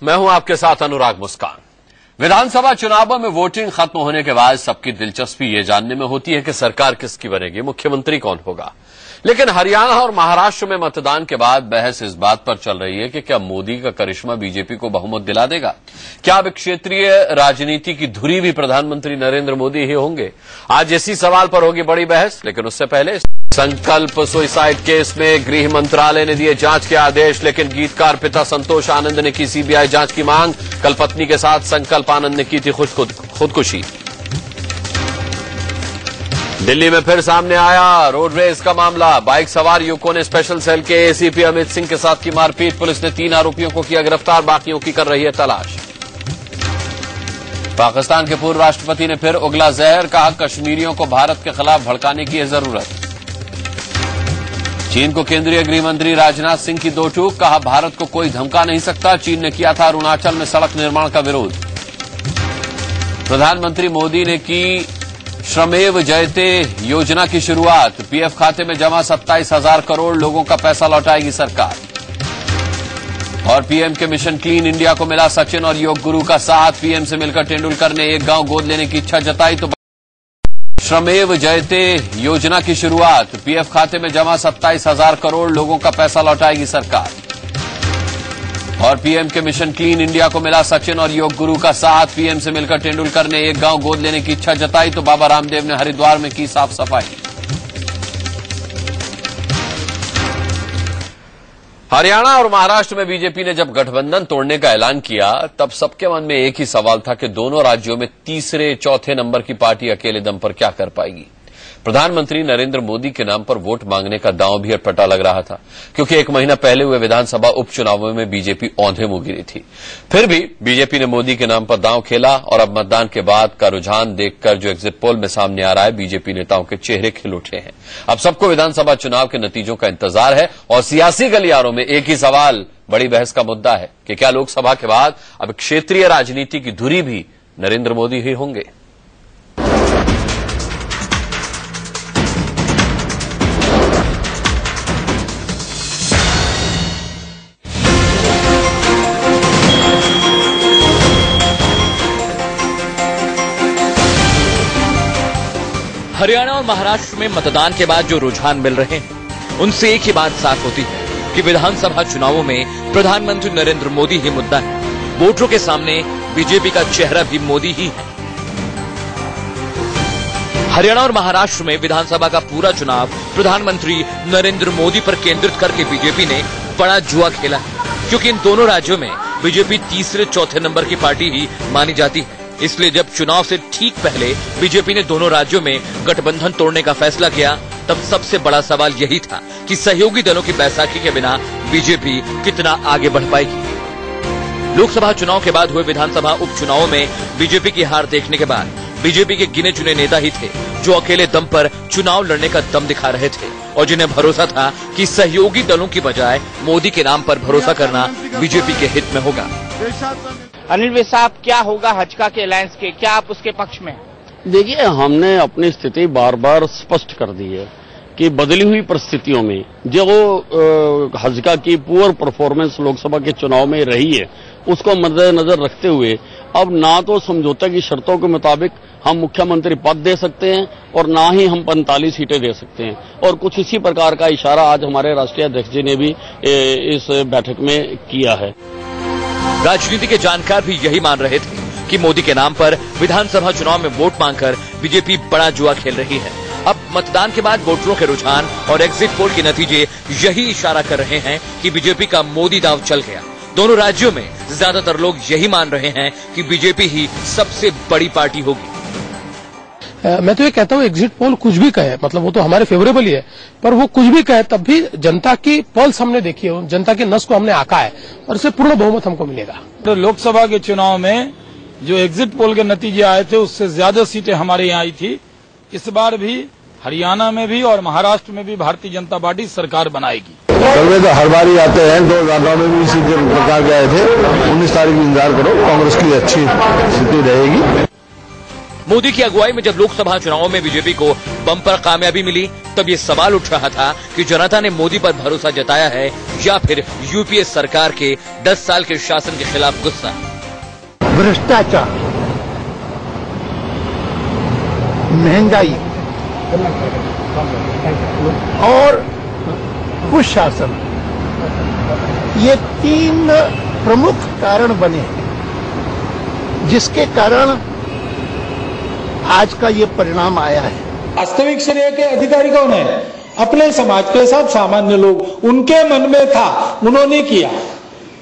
मैं हूं आपके साथ अनुराग मुस्कान। विधानसभा चुनावों में वोटिंग खत्म होने के बाद सबकी दिलचस्पी ये जानने में होती है कि सरकार किसकी बनेगी, मुख्यमंत्री कौन होगा। लेकिन हरियाणा और महाराष्ट्र में मतदान के बाद बहस इस बात पर चल रही है कि क्या मोदी का करिश्मा बीजेपी को बहुमत दिला देगा। क्या अब क्षेत्रीय राजनीति की धुरी भी प्रधानमंत्री नरेंद्र मोदी ही होंगे? आज इसी सवाल पर होगी बड़ी बहस। लेकिन उससे पहले संकल्प सुसाइड केस में गृह मंत्रालय ने दिए जांच के आदेश, लेकिन गीतकार पिता संतोष आनंद ने की सीबीआई जांच की मांग। कल पत्नी के साथ संकल्प आनंद ने की थी खुदकुशी। दिल्ली में फिर सामने आया रोड रेस का मामला। बाइक सवार युवकों ने स्पेशल सेल के एसीपी अमित सिंह के साथ की मारपीट। पुलिस ने 3 आरोपियों को किया गिरफ्तार, बाकियों की कर रही है तलाश। पाकिस्तान के पूर्व राष्ट्रपति ने फिर उगला जहर, कहा कश्मीरियों को भारत के खिलाफ भड़काने की है जरूरत। चीन को केंद्रीय गृह मंत्री राजनाथ सिंह की दो टूक, कहा भारत को कोई धमका नहीं सकता। चीन ने किया था अरुणाचल में सड़क निर्माण का विरोध। प्रधानमंत्री मोदी ने की श्रमेव जयते योजना की शुरुआत। पीएफ खाते में जमा 27,000 करोड़ लोगों का पैसा लौटाएगी सरकार। और पीएम के मिशन क्लीन इंडिया को मिला सचिन और योग गुरु का साथ। पीएम से मिलकर तेंदुलकर ने एक गांव गोद लेने की इच्छा जताई तो श्रमेव जयते योजना की शुरुआत। पीएफ खाते में जमा 27,000 करोड़ लोगों का पैसा लौटाएगी सरकार। और पीएम के मिशन क्लीन इंडिया को मिला सचिन और योग गुरु का साथ। पीएम से मिलकर तेंदुलकर ने एक गांव गोद लेने की इच्छा जताई तो बाबा रामदेव ने हरिद्वार में की साफ सफाई। हरियाणा और महाराष्ट्र में बीजेपी ने जब गठबंधन तोड़ने का ऐलान किया तब सबके मन में एक ही सवाल था कि दोनों राज्यों में तीसरे चौथे नंबर की पार्टी अकेले दम पर क्या कर पाएगी। प्रधानमंत्री नरेंद्र मोदी के नाम पर वोट मांगने का दांव भी अटपटा लग रहा था, क्योंकि 1 महीना पहले हुए विधानसभा उपचुनावों में बीजेपी औंधे मुंह गिरी थी। फिर भी बीजेपी ने मोदी के नाम पर दांव खेला और अब मतदान के बाद का रुझान देखकर जो एग्जिट पोल में सामने आ रहा है, बीजेपी नेताओं के चेहरे खिल उठे हैं। अब सबको विधानसभा चुनाव के नतीजों का इंतजार है और सियासी गलियारों में एक ही सवाल बड़ी बहस का मुद्दा है कि क्या लोकसभा के बाद अब क्षेत्रीय राजनीति की धुरी भी नरेंद्र मोदी ही होंगे। हरियाणा और महाराष्ट्र में मतदान के बाद जो रुझान मिल रहे हैं उनसे एक ही बात साफ होती है कि विधानसभा चुनावों में प्रधानमंत्री नरेंद्र मोदी ही मुद्दा है। वोटरों के सामने बीजेपी का चेहरा भी मोदी ही है। हरियाणा और महाराष्ट्र में विधानसभा का पूरा चुनाव प्रधानमंत्री नरेंद्र मोदी पर केंद्रित करके बीजेपी ने बड़ा जुआ खेला है, क्योंकि इन दोनों राज्यों में बीजेपी तीसरे चौथे नंबर की पार्टी ही मानी जाती है। इसलिए जब चुनाव से ठीक पहले बीजेपी ने दोनों राज्यों में गठबंधन तोड़ने का फैसला किया तब सबसे बड़ा सवाल यही था कि सहयोगी दलों की बैसाखी के बिना बीजेपी कितना आगे बढ़ पाएगी। लोकसभा चुनाव के बाद हुए विधानसभा उपचुनावों में बीजेपी की हार देखने के बाद बीजेपी के गिने चुने नेता ही थे जो अकेले दम पर चुनाव लड़ने का दम दिखा रहे थे और जिन्हें भरोसा था कि सहयोगी दलों की बजाय मोदी के नाम पर भरोसा करना बीजेपी के हित में होगा। अनिल साहब, क्या होगा हजका के अलायंस के, क्या आप उसके पक्ष में? देखिए, हमने अपनी स्थिति बार बार स्पष्ट कर दी है कि बदली हुई परिस्थितियों में जो हजका की पुअर परफॉर्मेंस लोकसभा के चुनाव में रही है उसको मद्देनजर रखते हुए अब ना तो समझौता की शर्तों के मुताबिक हम मुख्यमंत्री पद दे सकते हैं और ना ही हम 45 सीटें दे सकते हैं। और कुछ इसी प्रकार का इशारा आज हमारे राष्ट्रीय अध्यक्ष जी ने भी इस बैठक में किया है। राजनीति के जानकार भी यही मान रहे थे कि मोदी के नाम पर विधानसभा चुनाव में वोट मांगकर बीजेपी बड़ा जुआ खेल रही है। अब मतदान के बाद वोटरों के रुझान और एग्जिट पोल के नतीजे यही इशारा कर रहे हैं कि बीजेपी का मोदी दांव चल गया। दोनों राज्यों में ज्यादातर लोग यही मान रहे हैं कि बीजेपी ही सबसे बड़ी पार्टी होगी। मैं तो ये कहता हूँ एग्जिट पोल कुछ भी कहे, मतलब वो तो हमारे फेवरेबल ही है, पर वो कुछ भी कहे तब भी जनता की पल्स हमने देखी है, जनता के नस को हमने आंका है और इससे पूर्ण बहुमत हमको मिलेगा। तो लोकसभा के चुनाव में जो एग्जिट पोल के नतीजे आए थे उससे ज्यादा सीटें हमारे यहाँ आई थी। इस बार भी हरियाणा में भी और महाराष्ट्र में भी भारतीय जनता पार्टी सरकार बनाएगी। सर्वे तो हर बार ही आते हैं, 2009 में भी इसी प्रकार के आए थे। 19 तारीख इंतजार करो, कांग्रेस की अच्छी स्थिति रहेगी। मोदी की अगुवाई में जब लोकसभा चुनावों में बीजेपी को बम्पर कामयाबी मिली, तब ये सवाल उठ रहा था कि जनता ने मोदी पर भरोसा जताया है या फिर यूपीए सरकार के 10 साल के शासन के खिलाफ गुस्सा। भ्रष्टाचार, महंगाई और कुशासन, ये 3 प्रमुख कारण बने जिसके कारण आज का ये परिणाम आया है। वास्तविक श्रेय के अधिकारी कौन है? अपने समाज के सब सामान्य लोग, उनके मन में था, उन्होंने किया।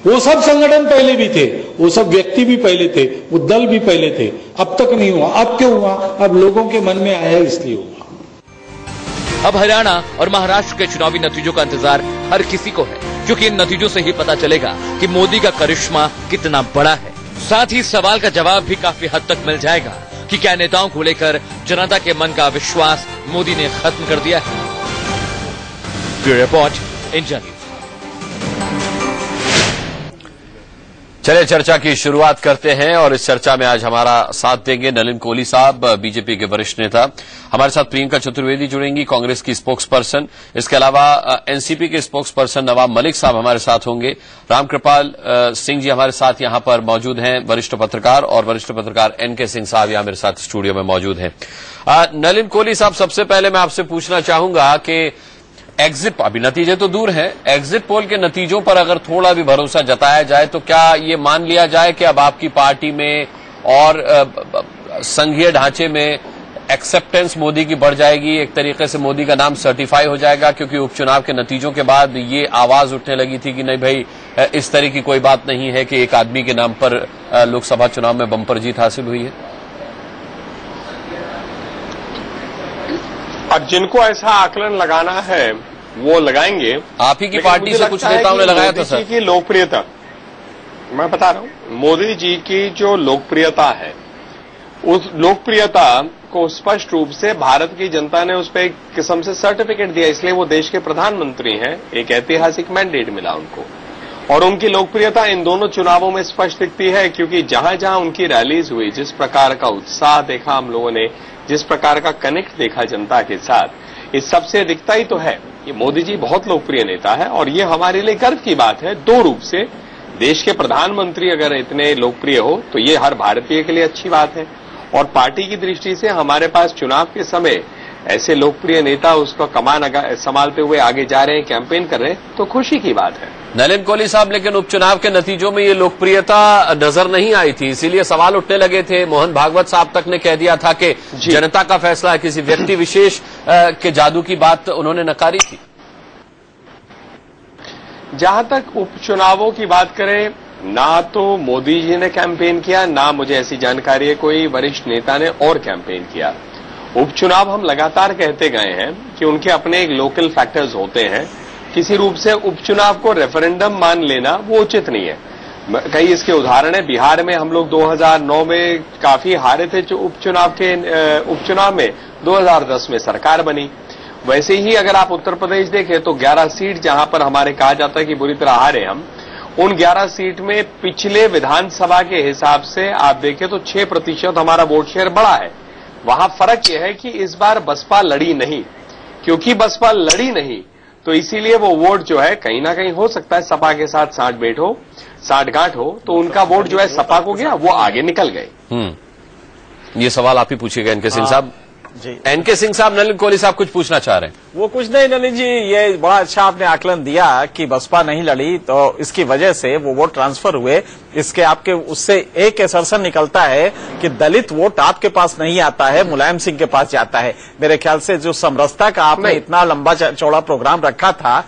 वो सब संगठन पहले भी थे, वो सब व्यक्ति भी पहले थे, वो दल भी पहले थे। अब तक नहीं हुआ, अब क्यों हुआ? अब लोगों के मन में आया इसलिए हुआ। अब हरियाणा और महाराष्ट्र के चुनावी नतीजों का इंतजार हर किसी को है, क्योंकि इन नतीजों से ही पता चलेगा कि मोदी का करिश्मा कितना बड़ा है। साथ ही सवाल का जवाब भी काफी हद तक मिल जाएगा कि क्या नेताओं को लेकर जनता के मन का विश्वास मोदी ने खत्म कर दिया है। Bureau report, India news. चलिए चर्चा की शुरुआत करते हैं और इस चर्चा में आज हमारा साथ देंगे नलिन कोहली साहब, बीजेपी के वरिष्ठ नेता। हमारे साथ प्रियंका चतुर्वेदी जुड़ेंगी, कांग्रेस की स्पोक्स पर्सन। इसके अलावा एनसीपी के स्पोक्स पर्सन नवाब मलिक साहब हमारे साथ होंगे। रामकृपाल सिंह जी हमारे साथ यहां पर मौजूद हैं, वरिष्ठ पत्रकार, और वरिष्ठ पत्रकार एनके सिंह साहब यहां मेरे साथ स्टूडियो में मौजूद हैं। नलिन कोहली साहब, सबसे पहले मैं आपसे पूछना चाहूंगा कि एग्जिट, अभी नतीजे तो दूर हैं, एग्जिट पोल के नतीजों पर अगर थोड़ा भी भरोसा जताया जाए तो क्या ये मान लिया जाए कि अब आपकी पार्टी में और संघीय ढांचे में एक्सेप्टेंस मोदी की बढ़ जाएगी, एक तरीके से मोदी का नाम सर्टिफाई हो जाएगा? क्योंकि उपचुनाव के नतीजों के बाद ये आवाज उठने लगी थी कि नहीं भाई, इस तरह की कोई बात नहीं है कि एक आदमी के नाम पर लोकसभा चुनाव में बम्पर जीत हासिल हुई है। अब जिनको ऐसा आकलन लगाना है वो लगाएंगे। आप ही की पार्टी से कुछ नेताओं ने लगाया था सर। मोदी जी की लोकप्रियता, मैं बता रहा हूं, मोदी जी की जो लोकप्रियता है, उस लोकप्रियता को स्पष्ट रूप से भारत की जनता ने उस पर एक किस्म से सर्टिफिकेट दिया, इसलिए वो देश के प्रधानमंत्री हैं। एक ऐतिहासिक मैंडेट मिला उनको, और उनकी लोकप्रियता इन दोनों चुनावों में स्पष्ट दिखती है, क्योंकि जहां जहां उनकी रैलीज हुई, जिस प्रकार का उत्साह देखा हम लोगों ने, जिस प्रकार का कनेक्ट देखा जनता के साथ, इस सबसे दिखता ही तो है ये मोदी जी बहुत लोकप्रिय नेता है। और ये हमारे लिए गर्व की बात है, 2 रूप से। देश के प्रधानमंत्री अगर इतने लोकप्रिय हो तो ये हर भारतीय के लिए अच्छी बात है, और पार्टी की दृष्टि से हमारे पास चुनाव के समय ऐसे लोकप्रिय नेता उसको कमान संभालते हुए आगे जा रहे हैं, कैंपेन कर रहे हैं, तो खुशी की बात है। नलिन कोहली साहब, लेकिन उपचुनाव के नतीजों में ये लोकप्रियता नजर नहीं आई थी, इसीलिए सवाल उठने लगे थे। मोहन भागवत साहब तक ने कह दिया था कि जनता का फैसला है, किसी व्यक्ति विशेष के जादू की बात उन्होंने नकारी थी। जहां तक उपचुनावों की बात करें, ना तो मोदी जी ने कैंपेन किया, ना मुझे ऐसी जानकारी है कोई वरिष्ठ नेता ने और कैंपेन किया। उपचुनाव हम लगातार कहते गए हैं कि उनके अपने एक लोकल फैक्टर्स होते हैं। किसी रूप से उपचुनाव को रेफरेंडम मान लेना वो उचित नहीं है। कई इसके उदाहरण है। बिहार में हम लोग 2009 में काफी हारे थे जो उपचुनाव में 2010 में सरकार बनी। वैसे ही अगर आप उत्तर प्रदेश देखें तो 11 सीट जहां पर हमारे कहा जाता है कि बुरी तरह हारे हम, उन 11 सीट में पिछले विधानसभा के हिसाब से आप देखें तो 6% हमारा वोट शेयर बढ़ा है। वहां फर्क यह है कि इस बार बसपा लड़ी नहीं, क्योंकि बसपा लड़ी नहीं तो इसीलिए वो वोट जो है कहीं ना कहीं हो सकता है सपा के साथ साठगांठ हो, तो उनका वोट जो है सपा को गया, वो आगे निकल गए। ये सवाल आप ही पूछिएगा एनके सिंह साहब। एनके सिंह साहब, नलिन कोहली साहब कुछ पूछना चाह रहे हैं। वो कुछ नहीं नलिन जी, ये बड़ा अच्छा आपने आकलन दिया कि बसपा नहीं लड़ी तो इसकी वजह से वो वोट ट्रांसफर हुए। इसके आपके उससे एक असर्शन निकलता है कि दलित वोट आपके पास नहीं आता है, मुलायम सिंह के पास जाता है। मेरे ख्याल से जो समरसता का आपने इतना लंबा चौड़ा प्रोग्राम रखा था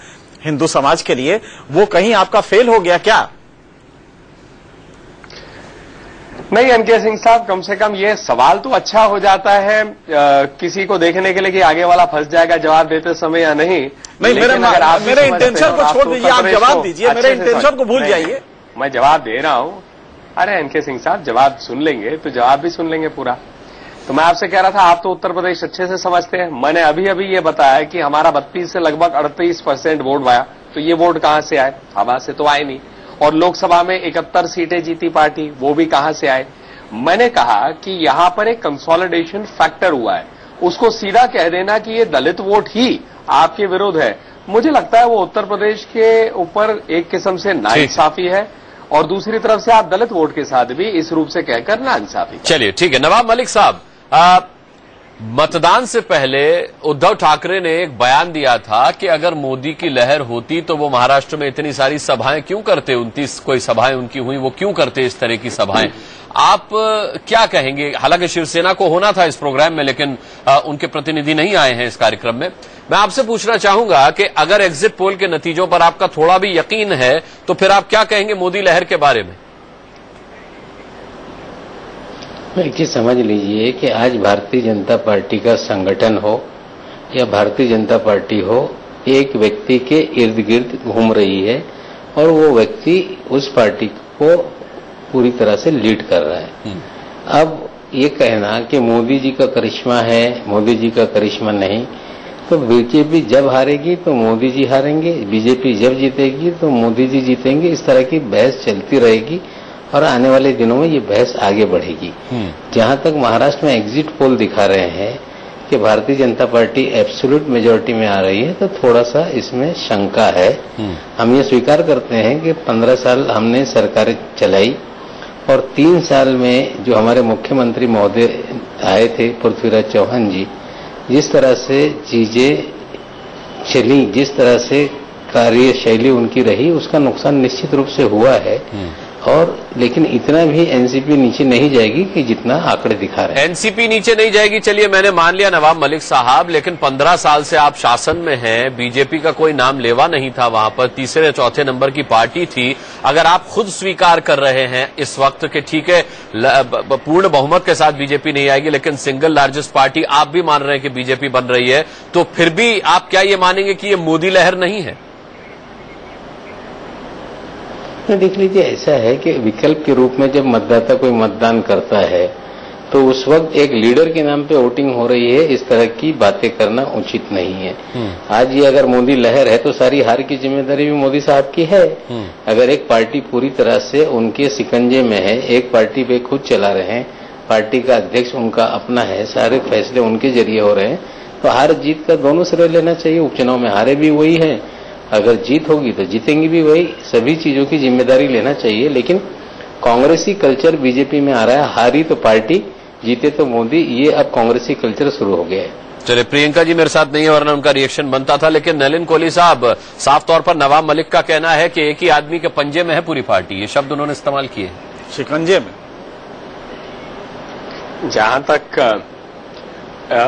हिंदू समाज के लिए, वो कहीं आपका फेल हो गया क्या? नहीं एनके सिंह साहब, कम से कम ये सवाल तो अच्छा हो जाता है किसी को देखने के लिए कि आगे वाला फंस जाएगा जवाब देते समय या नहीं। मेरे इंटेंशन को छोड़ दीजिए, आप जवाब दीजिए, मेरे इंटेंशन को भूल जाइए। मैं जवाब दे रहा हूं। अरे एनके सिंह साहब, जवाब सुन लेंगे तो जवाब भी सुन लेंगे पूरा। तो मैं आपसे कह रहा था, आप तो उत्तर प्रदेश अच्छे से समझते हैं। मैंने अभी अभी ये बताया कि हमारा 32 से लगभग 38% वोट आया। तो ये वोट कहां से आए? हवा से तो आए नहीं। और लोकसभा में 71 सीटें जीती पार्टी, वो भी कहां से आए? मैंने कहा कि यहां पर एक कंसोलिडेशन फैक्टर हुआ है, उसको सीधा कह देना कि ये दलित वोट ही आपके विरुद्ध है, मुझे लगता है वो उत्तर प्रदेश के ऊपर एक किस्म से नाइंसाफी है, और दूसरी तरफ से आप दलित वोट के साथ भी इस रूप से कहकर नाइंसाफी। चलिए ठीक है। नवाब मलिक साहब, मतदान से पहले उद्धव ठाकरे ने एक बयान दिया था कि अगर मोदी की लहर होती तो वो महाराष्ट्र में इतनी सारी सभाएं क्यों करते, 29 कोई सभाएं उनकी हुई, वो क्यों करते इस तरह की सभाएं। आप क्या कहेंगे? हालांकि शिवसेना को होना था इस प्रोग्राम में, लेकिन उनके प्रतिनिधि नहीं आए हैं इस कार्यक्रम में। मैं आपसे पूछना चाहूंगा कि अगर एग्जिट पोल के नतीजों पर आपका थोड़ा भी यकीन है तो फिर आप क्या कहेंगे मोदी लहर के बारे में? एक चीज समझ लीजिए कि आज भारतीय जनता पार्टी का संगठन हो या भारतीय जनता पार्टी हो, एक व्यक्ति के इर्द गिर्द घूम रही है और वो व्यक्ति उस पार्टी को पूरी तरह से लीड कर रहा है। अब ये कहना कि मोदी जी का करिश्मा है, मोदी जी का करिश्मा नहीं, तो बीजेपी जब हारेगी तो मोदी जी हारेंगे, बीजेपी जब जीतेगी तो मोदी जी जीतेंगे, इस तरह की बहस चलती रहेगी और आने वाले दिनों में ये बहस आगे बढ़ेगी। जहां तक महाराष्ट्र में एग्जिट पोल दिखा रहे हैं कि Bharatiya Janata party absolute majority में आ रही है, तो थोड़ा सा इसमें शंका है। हम ये स्वीकार करते हैं कि 15 साल हमने सरकार चलाई और 3 साल में जो हमारे मुख्यमंत्री महोदय आए थे पृथ्वीराज चौहान जी, जिस तरह से चीजें चली, जिस तरह से कार्यशैली उनकी रही, उसका नुकसान निश्चित रूप से हुआ है। और लेकिन इतना भी एनसीपी नीचे नहीं जाएगी कि जितना आंकड़े दिखा रहे हैं। एनसीपी नीचे नहीं जाएगी, चलिए मैंने मान लिया नवाब मलिक साहब, लेकिन 15 साल से आप शासन में हैं, बीजेपी का कोई नाम लेवा नहीं था वहां पर, तीसरे चौथे नंबर की पार्टी थी। अगर आप खुद स्वीकार कर रहे हैं इस वक्त कि ठीक है पूर्ण बहुमत के साथ बीजेपी नहीं आएगी, लेकिन सिंगल लार्जेस्ट पार्टी आप भी मान रहे हैं कि बीजेपी बन रही है, तो फिर भी आप क्या ये मानेंगे कि ये मोदी लहर नहीं है? देख लीजिए, ऐसा है कि विकल्प के रूप में जब मतदाता कोई मतदान करता है तो उस वक्त एक लीडर के नाम पे वोटिंग हो रही है, इस तरह की बातें करना उचित नहीं है। आज ये अगर मोदी लहर है तो सारी हार की जिम्मेदारी भी मोदी साहब की है। अगर एक पार्टी पूरी तरह से उनके शिकंजे में है, एक पार्टी पे खुद चला रहे हैं, पार्टी का अध्यक्ष उनका अपना है, सारे फैसले उनके जरिए हो रहे हैं, तो हार जीत का दोनों श्रेय लेना चाहिए। उपचुनाव में हारे भी वही है, अगर जीत होगी तो जीतेंगे भी वही, सभी चीजों की जिम्मेदारी लेना चाहिए। लेकिन कांग्रेसी कल्चर बीजेपी में आ रहा है, हारी तो पार्टी, जीते तो मोदी, ये अब कांग्रेसी कल्चर शुरू हो गया है। चलिए, प्रियंका जी मेरे साथ नहीं है वरना उनका रिएक्शन बनता था, लेकिन नलिन कोहली साहब, साफ तौर पर नवाब मलिक का कहना है कि एक ही आदमी के पंजे में है पूरी पार्टी, ये शब्द उन्होंने इस्तेमाल किए। शिकंजे में जहां तक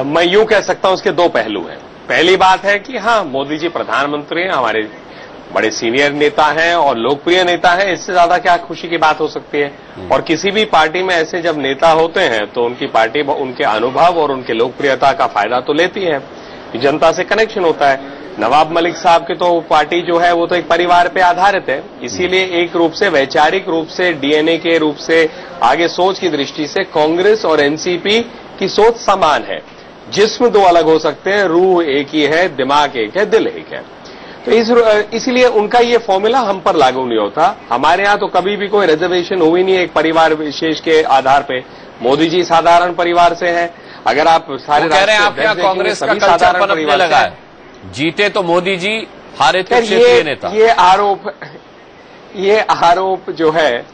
मैं यूं कह सकता हूं, उसके 2 पहलू हैं। पहली बात है कि हाँ, मोदी जी प्रधानमंत्री हैं, हमारे बड़े सीनियर नेता हैं और लोकप्रिय नेता हैं, इससे ज्यादा क्या खुशी की बात हो सकती है। और किसी भी पार्टी में ऐसे जब नेता होते हैं तो उनकी पार्टी उनके अनुभव और उनके लोकप्रियता का फायदा तो लेती है, जनता से कनेक्शन होता है। नवाब मलिक साहब की तो पार्टी जो है वो तो एक परिवार पे आधारित है, इसीलिए एक रूप से वैचारिक रूप से डीएनए के रूप से आगे सोच की दृष्टि से कांग्रेस और एनसीपी की सोच समान है। जिस्म 2 अलग हो सकते हैं, रूह एक ही है, दिमाग एक है, दिल एक है। तो इसीलिए उनका ये फॉर्मूला हम पर लागू नहीं होता। हमारे यहाँ तो कभी भी कोई रिजर्वेशन हुई नहीं है एक परिवार विशेष के आधार पे। मोदी जी साधारण परिवार से हैं। अगर आप सारे कह रहे हैं आपके यहाँ कांग्रेस का कल्चर पनपने लगा है, जीते तो मोदी जी, हारे तो क्षेत्रीय नेता। ये आरोप जो है,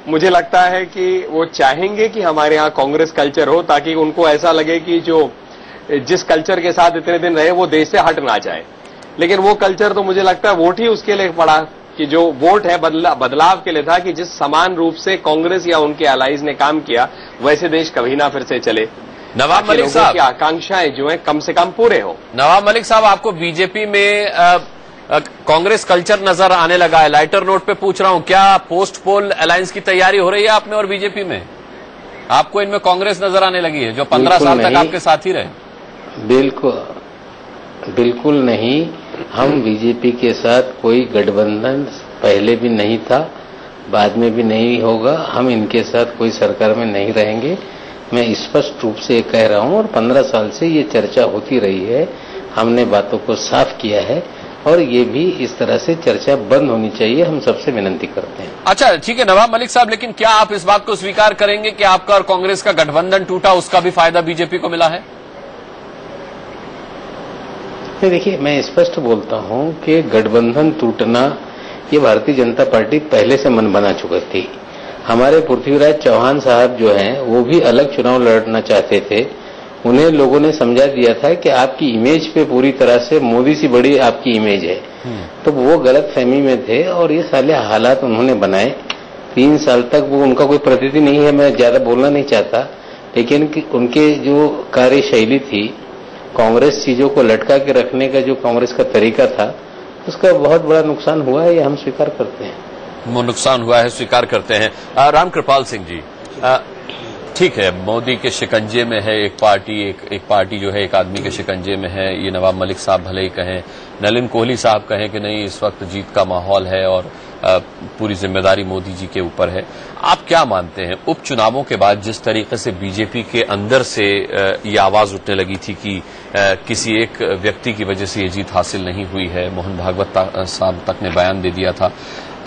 मुझे लगता है कि वो चाहेंगे कि हमारे यहाँ कांग्रेस कल्चर हो, ताकि उनको ऐसा लगे कि जो जिस कल्चर के साथ इतने दिन रहे वो देश से हट ना जाए। लेकिन वो कल्चर तो मुझे लगता है वोट ही उसके लिए पड़ा, कि जो वोट है बदलाव के लिए था, कि जिस समान रूप से कांग्रेस या उनके अलाइज ने काम किया वैसे देश कभी ना फिर से चले। नवाब मलिक साहब की आकांक्षाएं जो है कम से कम पूरे हो। नवाब मलिक साहब, आपको बीजेपी में कांग्रेस कल्चर नजर आने लगा है? लाइटर नोट पे पूछ रहा हूं, क्या पोस्ट पोल अलायंस की तैयारी हो रही है आपने और बीजेपी में? आपको इनमें कांग्रेस नजर आने लगी है जो 15 साल तक आपके साथ ही रहे? बिल्कुल नहीं। हम बीजेपी के साथ कोई गठबंधन पहले भी नहीं था, बाद में भी नहीं होगा। हम इनके साथ कोई सरकार में नहीं रहेंगे, मैं स्पष्ट रूप से कह रहा हूं। और 15 साल से ये चर्चा होती रही है, हमने बातों को साफ किया है। और ये भी इस तरह से चर्चा बंद होनी चाहिए, हम सबसे विनती करते हैं। अच्छा ठीक है नवाब मलिक साहब, लेकिन क्या आप इस बात को स्वीकार करेंगे कि आपका और कांग्रेस का गठबंधन टूटा, उसका भी फायदा बीजेपी को मिला है? देखिए, मैं स्पष्ट बोलता हूं कि गठबंधन टूटना ये भारतीय जनता पार्टी पहले से मन बना चुकी थी। हमारे पृथ्वीराज चौहान साहब जो हैं वो भी अलग चुनाव लड़ना चाहते थे। उन्हें लोगों ने समझा दिया था कि आपकी इमेज पे पूरी तरह से मोदी से बड़ी आपकी इमेज है, तो वो गलत फहमी में थे और ये साले हालात उन्होंने बनाए। 3 साल तक वो उनका कोई प्रतिनिधि नहीं है, मैं ज्यादा बोलना नहीं चाहता, लेकिन उनके जो कार्यशैली थी, कांग्रेस चीजों को लटका के रखने का जो कांग्रेस का तरीका था, उसका बहुत बड़ा नुकसान हुआ है, ये हम स्वीकार करते हैं। वो नुकसान हुआ है, स्वीकार करते हैं। रामकृपाल सिंह जी, ठीक है, मोदी के शिकंजे में है एक पार्टी जो है एक आदमी के शिकंजे में है, ये नवाब मलिक साहब भले ही कहें, नलिन कोहली साहब कहें कि नहीं इस वक्त जीत का माहौल है और पूरी जिम्मेदारी मोदी जी के ऊपर है। आप क्या मानते हैं, उपचुनावों के बाद जिस तरीके से बीजेपी के अंदर से ये आवाज उठने लगी थी कि किसी एक व्यक्ति की वजह से ये जीत हासिल नहीं हुई है, मोहन भागवत साहब तक ने बयान दे दिया था,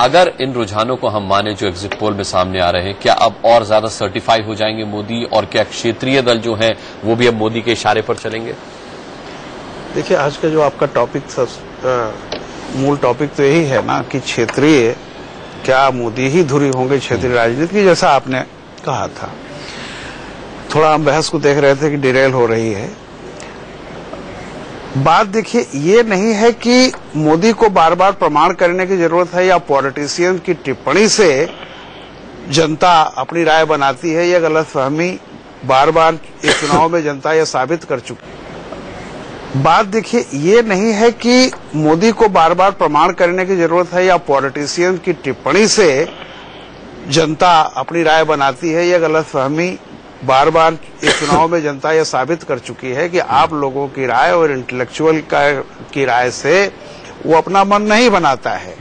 अगर इन रुझानों को हम माने जो एग्जिट पोल में सामने आ रहे हैं, क्या अब और ज्यादा सर्टिफाई हो जाएंगे मोदी, और क्या क्षेत्रीय दल जो हैं वो भी अब मोदी के इशारे पर चलेंगे? देखिए, आज का जो आपका टॉपिक मूल टॉपिक तो यही है ना कि क्षेत्रीय, क्या मोदी ही धुरी होंगे क्षेत्रीय राजनीति की, जैसा आपने कहा था। थोड़ा हम बहस को देख रहे थे कि डिरेल हो रही है बात। देखिए, ये नहीं है कि मोदी को बार बार प्रमाण करने की जरूरत है या पॉलिटिशियन की टिप्पणी से जनता अपनी राय बनाती है, यह गलतफहमी बार बार इस चुनाव में जनता यह साबित कर चुकी है। बात देखिए, ये नहीं है कि मोदी को बार बार प्रमाण करने की जरूरत है या पॉलिटिशियन की टिप्पणी से जनता अपनी राय बनाती है, यह गलतफहमी बार बार इस चुनाव में जनता यह साबित कर चुकी है कि आप लोगों की राय और इंटेलेक्चुअल की राय से वो अपना मन नहीं बनाता है,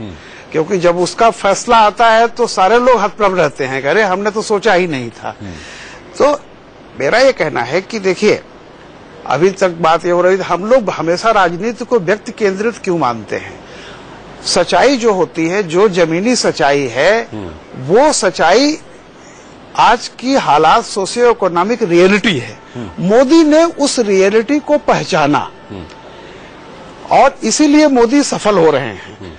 क्योंकि जब उसका फैसला आता है तो सारे लोग हतप्रभ रहते हैं, अरे हमने तो सोचा ही नहीं था। तो मेरा ये कहना है कि देखिए, अभी तक बात ये हो रही थी, हम लोग हमेशा राजनीति को व्यक्ति केंद्रित क्यों मानते हैं? सच्चाई जो होती है, जो जमीनी सच्चाई है, वो सच्चाई आज की हालात सोशियो इकोनॉमिक रियलिटी है। मोदी ने उस रियलिटी को पहचाना और इसीलिए मोदी सफल हो रहे हैं।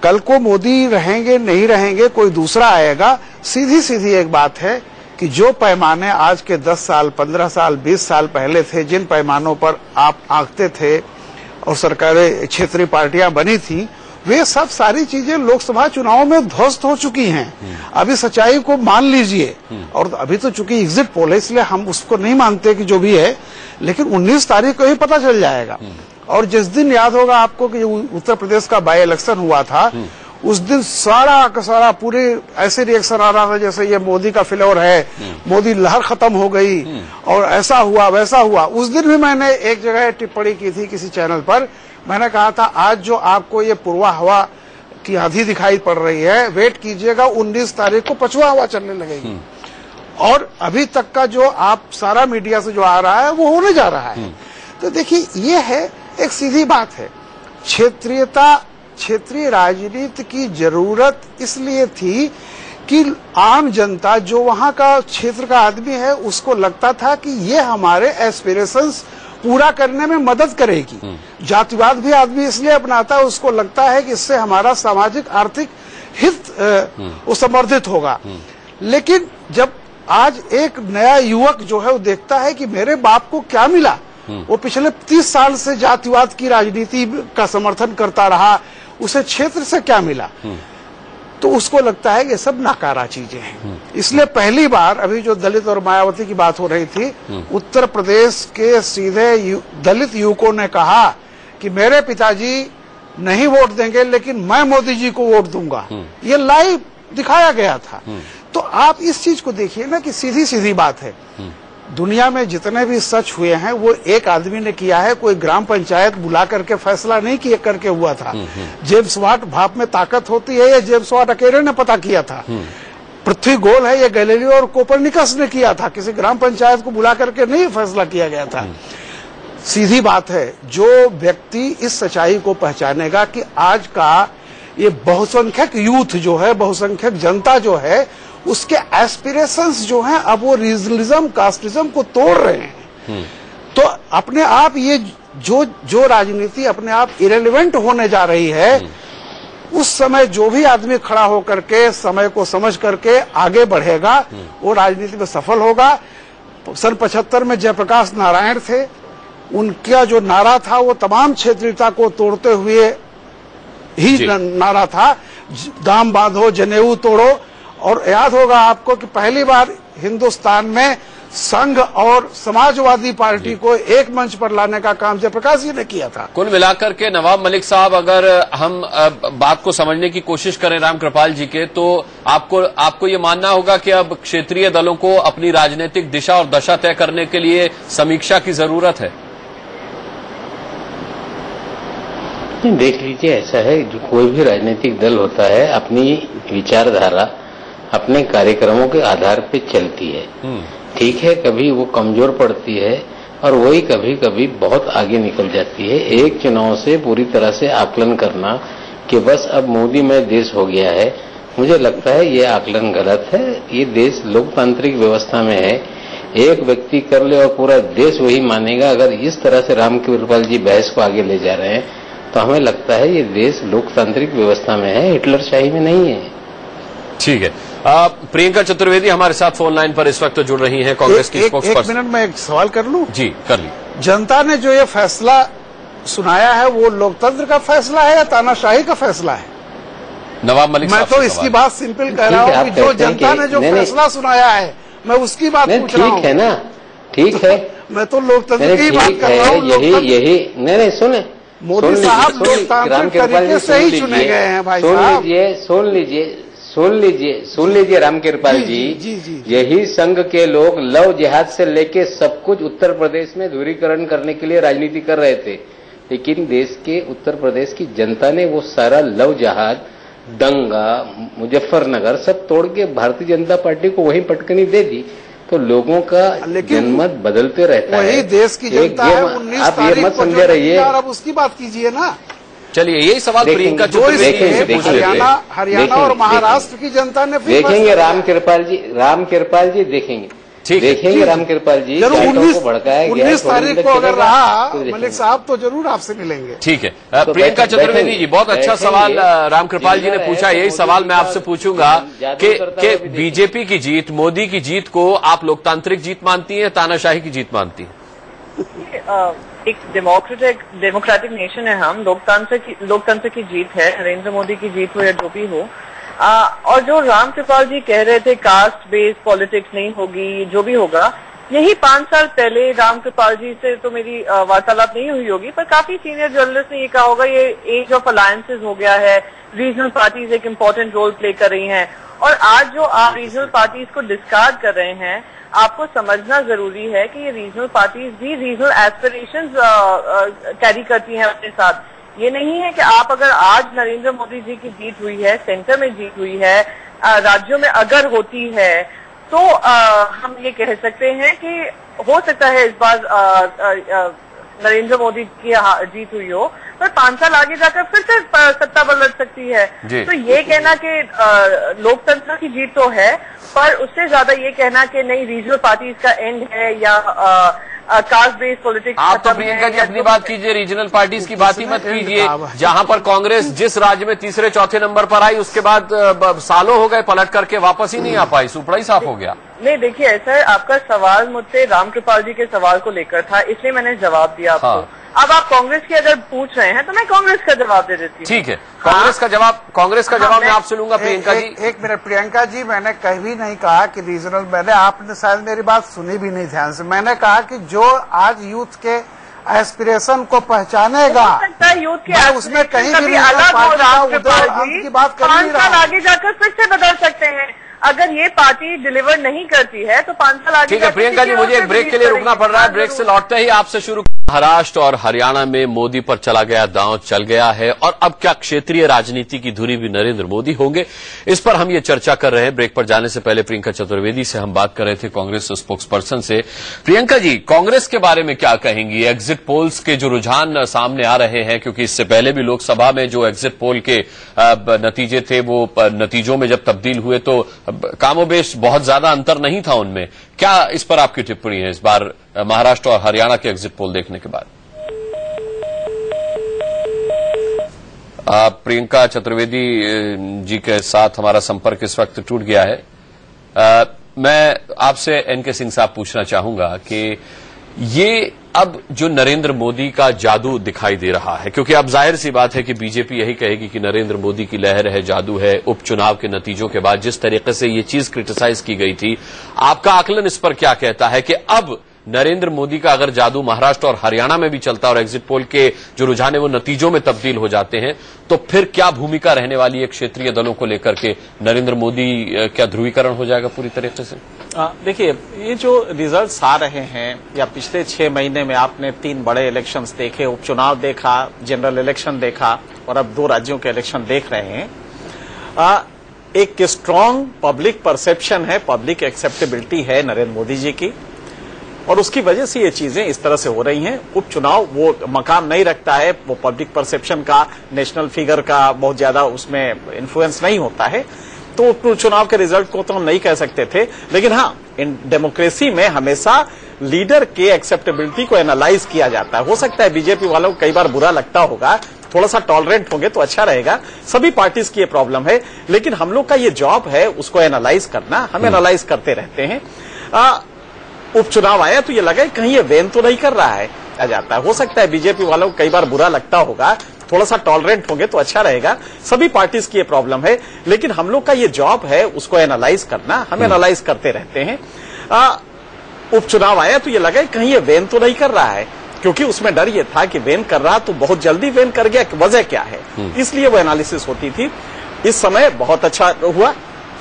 कल को मोदी रहेंगे नहीं रहेंगे, कोई दूसरा आएगा। सीधी सीधी एक बात है कि जो पैमाने आज के 10 साल, 15 साल, 20 साल पहले थे, जिन पैमानों पर आप आंकते थे और सरकारें, क्षेत्रीय पार्टियां बनी थी, वे सब सारी चीजें लोकसभा चुनाव में ध्वस्त हो चुकी हैं। अभी सच्चाई को मान लीजिए, और अभी तो चूंकि एग्जिट पोल है इसलिए हम उसको नहीं मानते कि जो भी है, लेकिन 19 तारीख को ही पता चल जाएगा। और जिस दिन याद होगा आपको कि उत्तर प्रदेश का बाई इलेक्शन हुआ था, उस दिन सारा का सारा पूरे ऐसे रिएक्शन आ रहा था जैसे ये मोदी का फ्लेवर है, मोदी लहर खत्म हो गई और ऐसा हुआ वैसा हुआ। उस दिन भी मैंने एक जगह टिप्पणी की थी किसी चैनल पर, मैंने कहा था आज जो आपको ये पूर्वा हवा की आंधी दिखाई पड़ रही है, वेट कीजिएगा 19 तारीख को पछुआ हवा चलने लगेगी। और अभी तक का जो आप सारा मीडिया से जो आ रहा है वो होने जा रहा है। तो देखिए, ये है एक सीधी बात है, क्षेत्रीय राजनीति की जरूरत इसलिए थी कि आम जनता जो वहां का क्षेत्र का आदमी है उसको लगता था कि ये हमारे एस्पिरेशंस पूरा करने में मदद करेगी। जातिवाद भी आदमी इसलिए अपनाता है, उसको लगता है कि इससे हमारा सामाजिक आर्थिक हित समर्थित होगा। लेकिन जब आज एक नया युवक जो है वो देखता है कि मेरे बाप को क्या मिला, वो पिछले 30 साल से जातिवाद की राजनीति का समर्थन करता रहा, उसे क्षेत्र से क्या मिला, तो उसको लगता है कि ये सब नाकारा चीजें हैं। इसलिए पहली बार अभी जो दलित और मायावती की बात हो रही थी, उत्तर प्रदेश के सीधे दलित युवकों ने कहा कि मेरे पिताजी नहीं वोट देंगे लेकिन मैं मोदी जी को वोट दूंगा। ये लाइव दिखाया गया था। तो आप इस चीज को देखिए ना कि सीधी सीधी बात है, दुनिया में जितने भी सच हुए हैं वो एक आदमी ने किया है, कोई ग्राम पंचायत बुला करके फैसला नहीं किए करके हुआ था। जेम्स वाट भाप में ताकत होती है, ये जेम्स वाट अकेले ने पता किया था। पृथ्वी गोल है, ये गैलीलियो और कोपरनिकस ने किया था, किसी ग्राम पंचायत को बुला करके नहीं फैसला किया गया था। सीधी बात है, जो व्यक्ति इस सच्चाई को पहचानेगा कि आज का ये बहुसंख्यक यूथ जो है, बहुसंख्यक जनता जो है, उसके एस्पिरेशंस जो हैं अब वो रीजनलिज्म, कास्टिज्म को तोड़ रहे हैं। तो अपने आप ये जो राजनीति अपने आप इरेलीवेंट होने जा रही है, उस समय जो भी आदमी खड़ा होकर के समय को समझ करके आगे बढ़ेगा, वो राजनीति में सफल होगा। सन 75 में जयप्रकाश नारायण थे, उनका जो नारा था वो तमाम क्षेत्रीयता को तोड़ते हुए ही नारा था, दाम बांधो जनेऊ तोड़ो। और याद होगा आपको कि पहली बार हिंदुस्तान में संघ और समाजवादी पार्टी को एक मंच पर लाने का काम जयप्रकाश जी ने किया था। कुल मिलाकर के नवाब मलिक साहब, अगर हम बात को समझने की कोशिश करें रामकृपाल जी के, तो आपको ये मानना होगा कि अब क्षेत्रीय दलों को अपनी राजनीतिक दिशा और दशा तय करने के लिए समीक्षा की जरूरत है। देख लीजिए, ऐसा है, जो कोई भी राजनीतिक दल होता है अपनी विचारधारा अपने कार्यक्रमों के आधार पे चलती है। ठीक है, कभी वो कमजोर पड़ती है और वही कभी कभी बहुत आगे निकल जाती है। एक चुनाव से पूरी तरह से आकलन करना कि बस अब मोदी में देश हो गया है, मुझे लगता है ये आकलन गलत है। ये देश लोकतांत्रिक व्यवस्था में है, एक व्यक्ति कर ले और पूरा देश वही मानेगा। अगर इस तरह से रामकृपाल जी बहस को आगे ले जा रहे हैं तो हमें लगता है ये देश लोकतांत्रिक व्यवस्था में है, हिटलरशाही में नहीं है। ठीक है, प्रियंका चतुर्वेदी हमारे साथ फोन लाइन पर इस वक्त जुड़ रही हैं, कांग्रेस की स्पोक्सपर्सन। एक मिनट में एक सवाल कर लूं? जी कर ली। जनता ने जो ये फैसला सुनाया है वो लोकतंत्र का फैसला है या तानाशाही का फैसला है? नवाब मलिक, मैं तो इसकी बात सिंपल कह रहा हूँ कि जो जनता ने जो फैसला सुनाया है, मैं उसकी बात पूछ रहा हूँ। ठीक है ना, ठीक है, मैं तो लोकतंत्र की बात कर रहा हूँ। यही नहीं सुने, मोदी साहब लोकतांत्रिक तरीके से ही चुने गए हैं भाई साहब। सुन लीजिए रामकृपाल जी, यही संघ के लोग लव जिहाद से लेके सब कुछ उत्तर प्रदेश में ध्रुवीकरण करने के लिए राजनीति कर रहे थे, लेकिन देश के उत्तर प्रदेश की जनता ने वो सारा लव जिहाद, दंगा, मुजफ्फरनगर सब तोड़ के भारतीय जनता पार्टी को वही पटकनी दे दी। तो लोगों का जनमत बदलते रहता है। वही देश की जनता है, 19 आप ये मत समझे रहिए। अब उसकी बात कीजिए ना। चलिए, यही सवाल प्रियंका चतुर्वेदी, हरियाणा और महाराष्ट्र की जनता ने देखेंगे रामकृपाल जी देखेंगे, देखेंगे रामकृपाल जी। जरूर 19 तारीख को अगर रहा मलिक साहब तो जरूर आपसे मिलेंगे। ठीक है, प्रियंका चतुर्वेदी जी, बहुत अच्छा सवाल रामकृपाल जी ने पूछा। यही सवाल मैं आपसे पूछूंगा कि बीजेपी की जीत, मोदी की जीत को आप लोकतांत्रिक जीत मानती हैं, तानाशाही की जीत मानती हैं? एक डेमोक्रेटिक नेशन है हम, लोकतंत्र की जीत है, नरेंद्र मोदी की जीत हो या जो भी हो। और जो रामकृपाल जी कह रहे थे कास्ट बेस्ड पॉलिटिक्स नहीं होगी, जो भी होगा, यही 5 साल पहले रामकृपाल जी से तो मेरी वार्तालाप नहीं हुई होगी, पर काफी सीनियर जर्नलिस्ट ने ये कहा होगा, ये एज ऑफ अलायंसेज हो गया है, रीजनल पार्टीज एक इम्पोर्टेंट रोल प्ले कर रही हैं। और आज जो आप रीजनल पार्टीज को डिस्कार्ड कर रहे हैं, आपको समझना जरूरी है कि ये रीजनल पार्टीज भी रीजनल एस्पिरेशंस कैरी करती हैं अपने साथ। ये नहीं है कि आप अगर आज नरेंद्र मोदी जी की जीत हुई है, सेंटर में जीत हुई है, राज्यों में अगर होती है, तो हम ये कह सकते हैं कि हो सकता है इस बार नरेंद्र मोदी की जीत हुई हो, पर 5 साल आगे जाकर फिर से सत्ता पलट सकती है। तो ये कहना कि लोकतंत्र की जीत तो है, पर उससे ज्यादा ये कहना कि नहीं रीजनल पार्टीज का एंड है या कास्ट बेस्ड पॉलिटिक्स। आप तो प्रियंका जी अपनी बात कीजिए, रीजनल पार्टीज की बात ही मत कीजिए। जहां पर कांग्रेस जिस राज्य में तीसरे चौथे नंबर पर आई, उसके बाद सालों हो गए पलट करके वापस ही नहीं आ पाई, सुपड़ा ही साफ हो गया। नहीं, देखिए ऐसा है, आपका सवाल मुझसे रामकृपाल जी के सवाल को लेकर था, इसलिए मैंने जवाब दिया आपको। हाँ। अब आप कांग्रेस की अगर पूछ रहे हैं तो मैं कांग्रेस का जवाब दे देती हूँ। ठीक है, कांग्रेस का जवाब मैं आपसे लूंगा। प्रियंका जी, एक मिनट। प्रियंका जी, मैंने कभी नहीं कहा कि रीजनल, मैंने, आपने शायद मेरी बात सुनी भी नहीं ध्यान से। मैंने कहा कि जो आज यूथ के एस्पिरेशन को पहचानेगा, यूथ के उसमें कहीं भी अलग हो रहा की बात कर नहीं रहा। 5 साल आगे जाकर फिर से बदल सकते हैं। अगर ये पार्टी डिलीवर नहीं करती है तो 5 साल आगे। ठीक है प्रियंका जी, मुझे एक ब्रेक के लिए रुकना पड़ रहा है। ब्रेक से लौटते ही आपसे शुरू महाराष्ट्र और हरियाणा में मोदी पर चला गया दांव चल गया है और अब क्या क्षेत्रीय राजनीति की धुरी भी नरेंद्र मोदी होंगे? इस पर हम ये चर्चा कर रहे हैं। ब्रेक पर जाने से पहले प्रियंका चतुर्वेदी से हम बात कर रहे थे, कांग्रेस स्पोक्स पर्सन से। प्रियंका जी, कांग्रेस के बारे में क्या कहेंगी? एग्जिट पोल्स के जो रुझान सामने आ रहे हैं, क्योंकि इससे पहले भी लोकसभा में जो एग्जिट पोल के नतीजे थे वो नतीजों में जब तब्दील हुए तो कामोबेश बहुत ज्यादा अंतर नहीं था उनमें। क्या इस पर आपकी टिप्पणी है इस बार महाराष्ट्र और हरियाणा के एग्जिट पोल देखने के बाद? प्रियंका चतुर्वेदी जी के साथ हमारा संपर्क इस वक्त टूट गया है। मैं आपसे एनके सिंह साहब पूछना चाहूंगा कि ये अब जो नरेंद्र मोदी का जादू दिखाई दे रहा है, क्योंकि अब जाहिर सी बात है कि बीजेपी यही कहेगी कि नरेंद्र मोदी की लहर है, जादू है। उपचुनाव के नतीजों के बाद जिस तरीके से ये चीज क्रिटिसाइज की गई थी, आपका आकलन इस पर क्या कहता है कि अब नरेंद्र मोदी का अगर जादू महाराष्ट्र और हरियाणा में भी चलता है और एग्जिट पोल के जो रुझान है वो नतीजों में तब्दील हो जाते हैं, तो फिर क्या भूमिका रहने वाली है क्षेत्रीय दलों को लेकर के? नरेंद्र मोदी क्या ध्रुवीकरण हो जाएगा पूरी तरीके से? देखिए, ये जो रिजल्ट्स आ रहे हैं, या पिछले 6 महीने में आपने 3 बड़े इलेक्शंस देखे, उपचुनाव देखा, जनरल इलेक्शन देखा और अब 2 राज्यों के इलेक्शन देख रहे हैं। एक स्ट्रांग पब्लिक परसेप्शन है, पब्लिक एक्सेप्टेबिलिटी है नरेंद्र मोदी जी की, और उसकी वजह से ये चीजें इस तरह से हो रही हैं। उपचुनाव वो मकाम नहीं रखता है, वो पब्लिक परसेप्शन का, नेशनल फिगर का बहुत ज्यादा उसमें इन्फ्लुएंस नहीं होता है, तो उपचुनाव के रिजल्ट को तो हम नहीं कह सकते थे। लेकिन हाँ, इन डेमोक्रेसी में हमेशा लीडर के एक्सेप्टेबिलिटी को एनालाइज किया जाता है। हो सकता है बीजेपी वालों को कई बार बुरा लगता होगा, थोड़ा सा टॉलरेंट होंगे तो अच्छा रहेगा, सभी पार्टीज की ये प्रॉब्लम है, लेकिन हम लोग का ये जॉब है उसको एनालाइज करना, हम एनालाइज करते रहते हैं। उपचुनाव आया तो ये लगा कहीं ये वेन तो नहीं कर रहा है, आ जाता है। हो सकता है बीजेपी वालों को कई बार बुरा लगता होगा, थोड़ा सा टॉलरेंट होंगे तो अच्छा रहेगा, सभी पार्टीज की ये प्रॉब्लम है, लेकिन हम लोग का ये जॉब है उसको एनालाइज करना, हम एनालाइज करते रहते हैं। उपचुनाव आया तो ये लगा कहीं ये वेन तो नहीं कर रहा है, क्योंकि उसमें डर ये था कि वेन कर रहा तो बहुत जल्दी वेन कर गया, वजह क्या है, इसलिए वो एनालिसिस होती थी। इस समय बहुत अच्छा हुआ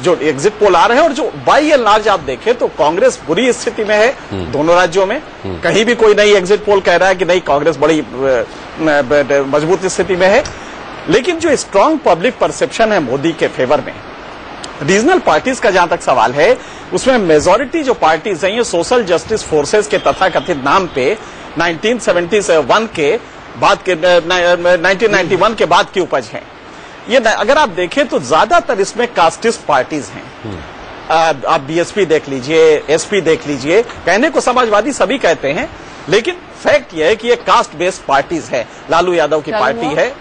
जो एग्जिट पोल आ रहे हैं, और जो बाई एंड लार्ज आप देखें तो कांग्रेस बुरी स्थिति में है दोनों राज्यों में। कहीं भी कोई नई एग्जिट पोल कह रहा है कि नहीं कांग्रेस बड़ी मजबूत स्थिति में है, लेकिन जो स्ट्रांग पब्लिक परसेप्शन है मोदी के फेवर में, रीजनल पार्टीज का जहां तक सवाल है, उसमें मेजोरिटी जो पार्टीज हैं ये सोशल जस्टिस फोर्सेस के तथाकथित नाम पे 1971 के बाद के 1991 के बाद की उपज है। ये अगर आप देखें तो ज्यादातर इसमें कास्टिस्ट पार्टीज हैं। आप बीएसपी देख लीजिए, एसपी देख लीजिए, कहने को समाजवादी सभी कहते हैं, लेकिन फैक्ट ये है कि ये कास्ट बेस्ड पार्टीज है। लालू यादव की पार्टी है।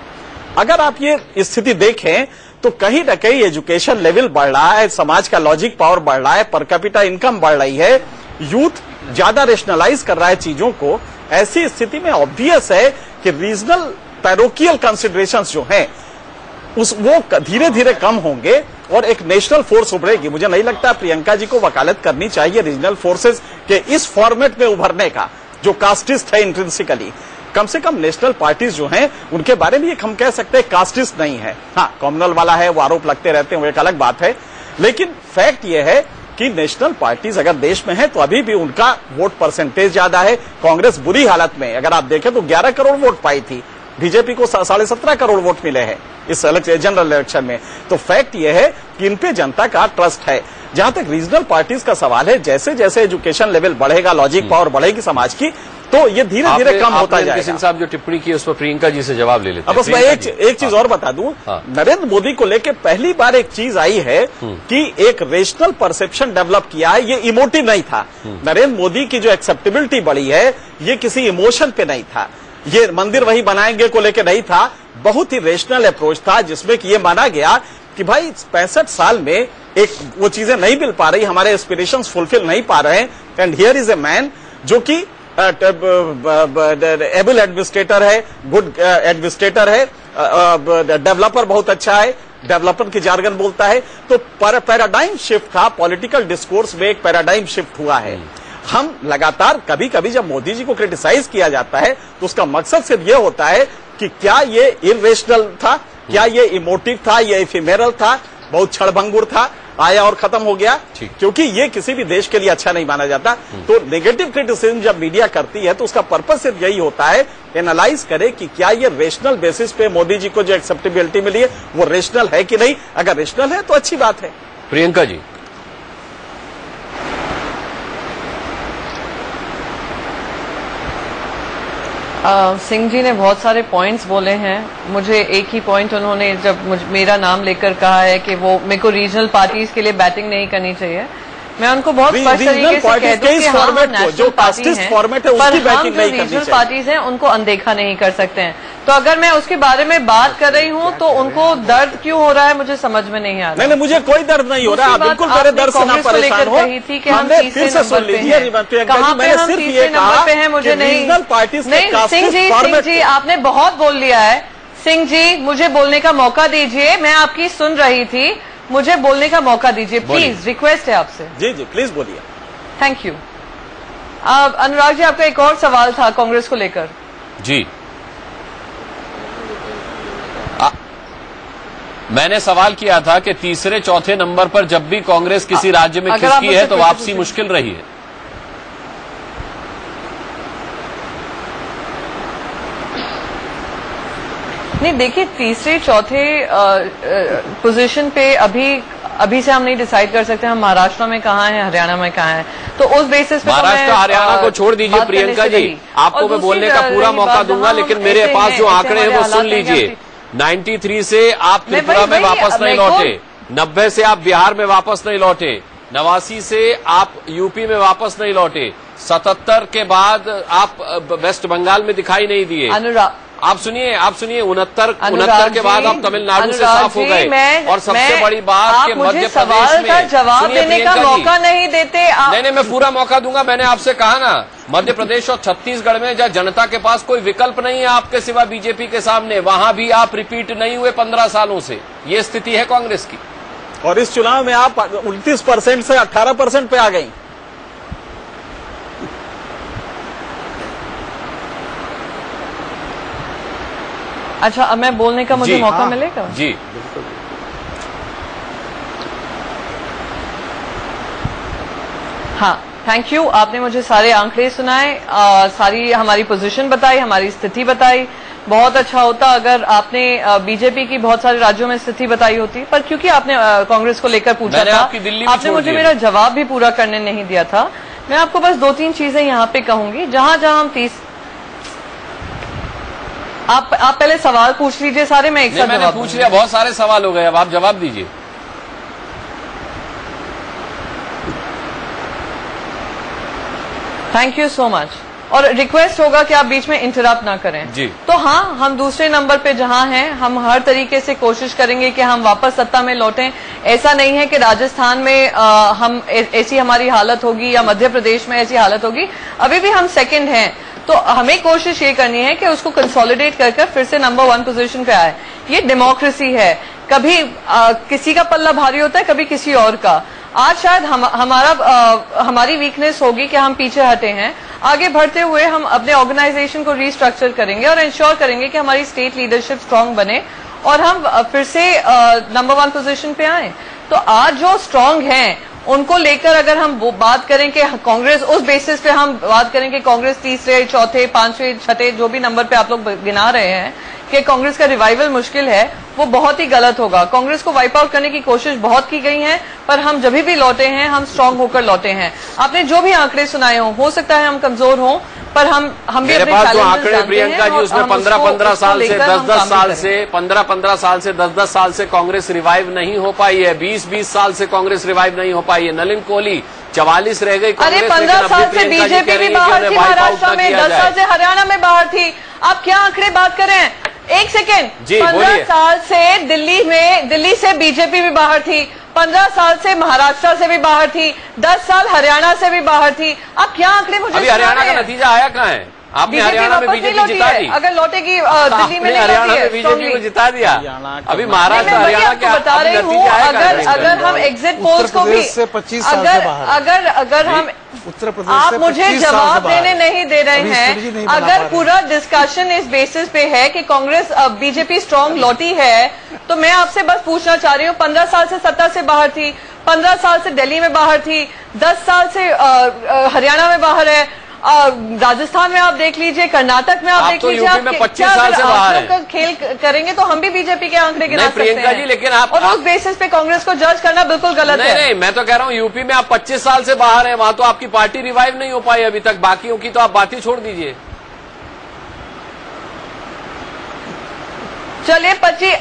अगर आप ये स्थिति देखें तो कहीं न कहीं एजुकेशन लेवल बढ़ रहा है, समाज का लॉजिक पावर बढ़ रहा है, पर कैपिटा इनकम बढ़ रही है, यूथ ज्यादा रेशनलाइज कर रहा है चीजों को। ऐसी स्थिति में ऑब्वियस है कि रीजनल पैरोकियल कंसिडरेशंस जो हैं वो धीरे धीरे कम होंगे और एक नेशनल फोर्स उभरेगी। मुझे नहीं लगता प्रियंका जी को वकालत करनी चाहिए रीजनल फोर्सेस के इस फॉर्मेट में उभरने का, जो कास्टिस्ट है इंट्रिंसिकली। कम से कम नेशनल पार्टीज जो हैं उनके बारे में हम कह सकते हैं कास्टिस्ट नहीं है। हाँ, कॉम्युनल वाला है, वो आरोप लगते रहते हैं, वो एक अलग बात है, लेकिन फैक्ट ये है कि नेशनल पार्टीज अगर देश में है तो अभी भी उनका वोट परसेंटेज ज्यादा है। कांग्रेस बुरी हालत में, अगर आप देखें तो 11 करोड़ वोट पाई थी, बीजेपी को 17.5 करोड़ वोट मिले हैं इस जनरल इलेक्शन में। तो फैक्ट यह है कि इन पे जनता का ट्रस्ट है। जहां तक रीजनल पार्टीज का सवाल है, जैसे जैसे एजुकेशन लेवल बढ़ेगा, लॉजिक पावर बढ़ेगी समाज की, तो ये धीरे धीरे कम होता जाएगा। सिंह साहब जो टिप्पणी की उस पर प्रियंका जी से जवाब ले लेते हैं। अब बस मैं एक चीज और बता दूं, नरेंद्र मोदी को लेकर पहली बार एक चीज आई है कि एक रेशनल परसेप्शन डेवलप किया है। ये इमोटिव नहीं था। नरेंद्र मोदी की जो एक्सेप्टेबिलिटी बढ़ी है ये किसी इमोशन पे नहीं था, ये मंदिर वही बनाएंगे को लेकर नहीं था, बहुत ही रेशनल अप्रोच था, जिसमें कि ये माना गया कि भाई 65 साल में एक वो चीजें नहीं मिल पा रही, हमारे एस्पिरेशंस फुलफिल नहीं पा रहे हैं, and here is a man जो कि एबल एडमिनिस्ट्रेटर है, गुड एडमिनिस्ट्रेटर है, डेवलपर बहुत अच्छा है, डेवलपर की जार्गन बोलता है। तो पैराडाइम शिफ्ट था, पॉलिटिकल डिस्कोर्स में एक पैराडाइम शिफ्ट हुआ है। हम लगातार कभी कभी जब मोदी जी को क्रिटिसाइज किया जाता है तो उसका मकसद सिर्फ ये होता है कि क्या ये इरेशनल था, क्या ये इमोटिव था, ये इफिमेरल था, बहुत क्षणभंगुर था, आया और खत्म हो गया, क्योंकि ये किसी भी देश के लिए अच्छा नहीं माना जाता। तो नेगेटिव क्रिटिसिज्म जब मीडिया करती है तो उसका पर्पस सिर्फ यही होता है, एनालाइज करे कि क्या ये रेशनल बेसिस पे मोदी जी को जो एक्सेप्टेबिलिटी मिली है वो रेशनल है कि नहीं। अगर रेशनल है तो अच्छी बात है। प्रियंका जी, सिंह जी ने बहुत सारे पॉइंट्स बोले हैं। मुझे एक ही पॉइंट उन्होंने जब मेरा नाम लेकर कहा है कि वो मेरे को रीजनल पार्टीज के लिए बैटिंग नहीं करनी चाहिए, मैं उनको बहुत स्पष्ट तरीके से कह दूं कि हम नेशनल पार्टी हैं, पर हम जो रीजनल पार्टीज हैं उनको अनदेखा नहीं कर सकते हैं। तो अगर मैं उसके बारे में बात कर रही हूं तो उनको दर्द क्यों हो रहा है मुझे समझ में नहीं आ रहा। नहीं, मुझे कोई दर्द नहीं हो रहा, आप बिल्कुल मेरे दर्द से ना परेशान हो। कही थी कि हम तीसरे नंबर पे हैं, कहाँ पे हम तीसरे नंबर पे हैं मुझे नहीं। सिंह जी आपने बहुत बोल लिया है। सिंह जी मुझे बोलने का मौका दीजिए, मैं आपकी सुन रही थी, मुझे बोलने का मौका दीजिए प्लीज, रिक्वेस्ट है आपसे। जी जी प्लीज बोलिए। Thank you. अनुराग जी आपका एक और सवाल था कांग्रेस को लेकर। जी मैंने सवाल किया था कि तीसरे चौथे नंबर पर जब भी कांग्रेस किसी राज्य में खिसकी है तो वापसी मुश्किल रही है। नहीं देखिए, तीसरे चौथे पोजीशन पे अभी से हम नहीं डिसाइड कर सकते हम महाराष्ट्र में कहाँ हैं, हरियाणा में कहाँ हैं। तो उस बेसिस पे महाराष्ट्र हरियाणा को छोड़ दीजिए प्रियंका जी, आपको मैं बोलने का पूरा मौका दूंगा, लेकिन मेरे पास जो आंकड़े हैं वो सुन लीजिए। 93 से आप त्रिपुरा में वापस नहीं लौटे, 90 से आप बिहार में वापस नहीं लौटे, 89 से आप यूपी में वापस नहीं लौटे, 77 के बाद आप वेस्ट बंगाल में दिखाई नहीं दिए। आप सुनिए 69 के बाद आप तमिलनाडु से साफ हो गए। और सबसे बड़ी बात कि मध्य प्रदेश में जवाब देने का मौका नहीं देते। नहीं, मैं पूरा मौका दूंगा। मैंने आपसे कहा ना, मध्य प्रदेश और छत्तीसगढ़ में जहाँ जनता के पास कोई विकल्प नहीं है आपके सिवा बीजेपी के सामने, वहां भी आप रिपीट नहीं हुए 15 सालों से। ये स्थिति है कांग्रेस की। और इस चुनाव में आप 29% से 18% पे आ गई। अच्छा, अब मैं बोलने का मुझे मौका मिलेगा? जी हाँ, थैंक यू। आपने मुझे सारे आंकड़े सुनाए, सारी हमारी पोजीशन बताई, हमारी स्थिति बताई। बहुत अच्छा होता अगर आपने बीजेपी की बहुत सारे राज्यों में स्थिति बताई होती, पर क्योंकि आपने कांग्रेस को लेकर पूछा था, आपने मुझे मेरा जवाब भी पूरा करने नहीं दिया था। मैं आपको बस 2-3 चीजें यहाँ पे कहूंगी। जहां हम आप पहले सवाल पूछ लीजिए सारे, मैं एक साथ मैंने पूछ लिया, बहुत सारे सवाल हो गए, अब आप जवाब दीजिए। Thank you so much. और रिक्वेस्ट होगा कि आप बीच में इंटरप्ट ना करें जी। तो हाँ, हम दूसरे नंबर पे जहां हैं, हम हर तरीके से कोशिश करेंगे कि हम वापस सत्ता में लौटें। ऐसा नहीं है कि राजस्थान में हम ऐसी हमारी हालत होगी या मध्य प्रदेश में ऐसी हालत होगी। अभी भी हम सेकंड हैं, तो हमें कोशिश ये करनी है कि उसको कंसोलिडेट कर फिर से नंबर 1 पोजीशन पे आए। ये डेमोक्रेसी है, कभी किसी का पल्ला भारी होता है, कभी किसी और का। आज शायद हमारी वीकनेस होगी कि हम पीछे हटे हैं। आगे बढ़ते हुए हम अपने ऑर्गेनाइजेशन को रीस्ट्रक्चर करेंगे और इंश्योर करेंगे कि हमारी स्टेट लीडरशिप स्ट्रांग बने और हम फिर से नंबर 1 पोजीशन पे आए। तो आज जो स्ट्रांग हैं उनको लेकर अगर हम बात करें कि कांग्रेस, उस बेसिस पे हम बात करें कि कांग्रेस तीसरे, चौथे, पांचवें, छठे जो भी नंबर पे आप लोग गिना रहे हैं कि कांग्रेस का रिवाइवल मुश्किल है, वो बहुत ही गलत होगा। कांग्रेस को वाइप आउट करने की कोशिश बहुत की गई है, पर हम जब भी लौटे हैं हम स्ट्रांग होकर लौटे हैं। आपने जो भी आंकड़े सुनाए हो सकता है हम कमजोर हों, पर हम भी मेरे पास जो आंकड़े प्रियंका जी, उसमें 15-15 साल से 10-10 साल से 15-15 साल से 10-10 साल से कांग्रेस रिवाइव नहीं हो पाई है। 20-20 साल से कांग्रेस रिवाइव नहीं हो पाई है। नलिन कोहली 44 रह गई कांग्रेस। अरे 15 साल से बीजेपी भी बाहर थी महाराष्ट्र में, 10 साल से हरियाणा में बाहर थी। आप क्या आंकड़े बात करें? एक सेकेंड, 15 साल से दिल्ली से बीजेपी भी बाहर थी, 15 साल से महाराष्ट्र से भी बाहर थी, 10 साल हरियाणा से भी बाहर थी। आप क्या आंकड़े मुझे? अभी हरियाणा का नतीजा आया कहाँ है? आपने हरियाणा में बीजेपी जिता दी। अगर लौटेगी दिल्ली में, हरियाणा में बीजेपी को जिता दिया। अभी महाराष्ट्र हरियाणा के बता रही हूँ, अगर हम एग्जिट पोल्स को भी, अगर हम, उत्तर प्रदेश आप मुझे जवाब देने नहीं दे रहे हैं। अगर पूरा डिस्कशन इस बेसिस पे है कि कांग्रेस बीजेपी स्ट्रांग लौटी है, तो मैं आपसे बस पूछना चाह रही हूँ, 15 साल से सत्ता से बाहर थी, 15 साल से दिल्ली में बाहर थी, 10 साल से हरियाणा में बाहर है, राजस्थान में आप देख लीजिए, कर्नाटक में आप देख लीजिए, आप 25 साल से बाहर हैं। खेल करेंगे तो हम भी बीजेपी के आंकड़े गिना सकते हैं। प्रियंका जी, लेकिन आप और उस बेसिस पे कांग्रेस को जज करना बिल्कुल गलत है। नहीं, मैं तो कह रहा हूँ यूपी में आप 25 साल से बाहर हैं, वहां तो आपकी पार्टी रिवाइव नहीं हो पाई अभी तक, बाकियों की तो आप बात ही छोड़ दीजिए। चलिए 25,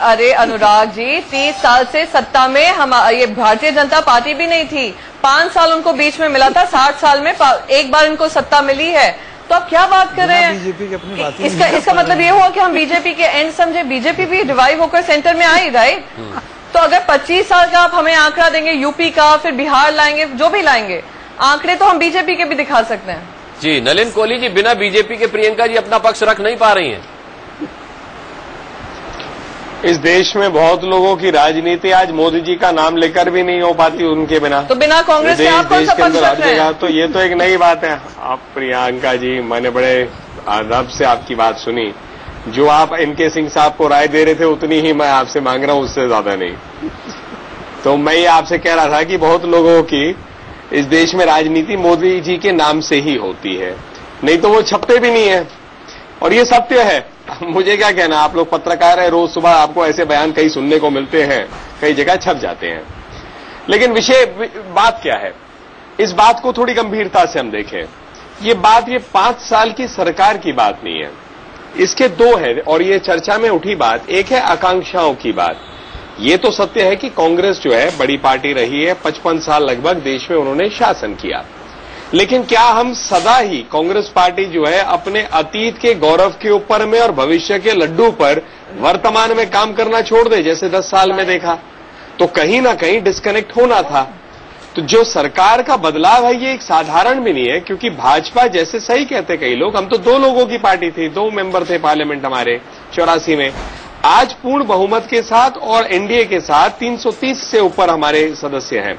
अरे अनुराग जी, 30 साल से सत्ता में हम, ये भारतीय जनता पार्टी भी नहीं थी, 5 साल उनको बीच में मिला था, 60 साल में एक बार इनको सत्ता मिली है, तो आप क्या बात कर रहे हैं? बीजेपी की अपनी बात इसका मतलब ये हुआ कि हम बीजेपी के एंड समझे, बीजेपी भी रिवाइव होकर सेंटर में आई, राइट? तो अगर 25 साल का आप हमें आंकड़ा देंगे यूपी का, फिर बिहार लाएंगे, जो भी लाएंगे आंकड़े, तो हम बीजेपी के भी दिखा सकते हैं। जी नलिन कोहली जी, बिना बीजेपी के प्रियंका जी अपना पक्ष रख नहीं पा रही हैं। इस देश में बहुत लोगों की राजनीति आज मोदी जी का नाम लेकर भी नहीं हो पाती उनके बिना। तो बिना कांग्रेस के आप कौन सा पक्ष रख रहे हैं? तो ये तो एक नई बात है। आप प्रियंका जी, मैंने बड़े अदब से आपकी बात सुनी, जो आप इनके सिंह साहब को राय दे रहे थे उतनी ही मैं आपसे मांग रहा हूं, उससे ज्यादा नहीं। तो मैं ये आपसे कह रहा था कि बहुत लोगों की इस देश में राजनीति मोदी जी के नाम से ही होती है, नहीं तो वो छपते भी नहीं है, और ये सत्य है। मुझे क्या कहना, आप लोग पत्रकार है, रोज सुबह आपको ऐसे बयान कई सुनने को मिलते हैं, कई जगह छप जाते हैं, लेकिन विषय बात क्या है, इस बात को थोड़ी गंभीरता से हम देखें। ये 5 साल की सरकार की बात नहीं है, इसके 2 है, और ये चर्चा में उठी बात, एक है आकांक्षाओं की बात। ये तो सत्य है कि कांग्रेस जो है बड़ी पार्टी रही है, 55 साल लगभग देश में उन्होंने शासन किया, लेकिन क्या हम सदा ही कांग्रेस पार्टी जो है अपने अतीत के गौरव के ऊपर में और भविष्य के लड्डू पर वर्तमान में काम करना छोड़ दे, जैसे 10 साल में देखा? तो कहीं ना कहीं डिस्कनेक्ट होना था। तो जो सरकार का बदलाव है ये एक साधारण भी नहीं है, क्योंकि भाजपा, जैसे सही कहते कई लोग, हम तो 2 लोगों की पार्टी थी, 2 मेंबर थे पार्लियामेंट हमारे 84 में, आज पूर्ण बहुमत के साथ और एनडीए के साथ 330 से ऊपर हमारे सदस्य हैं,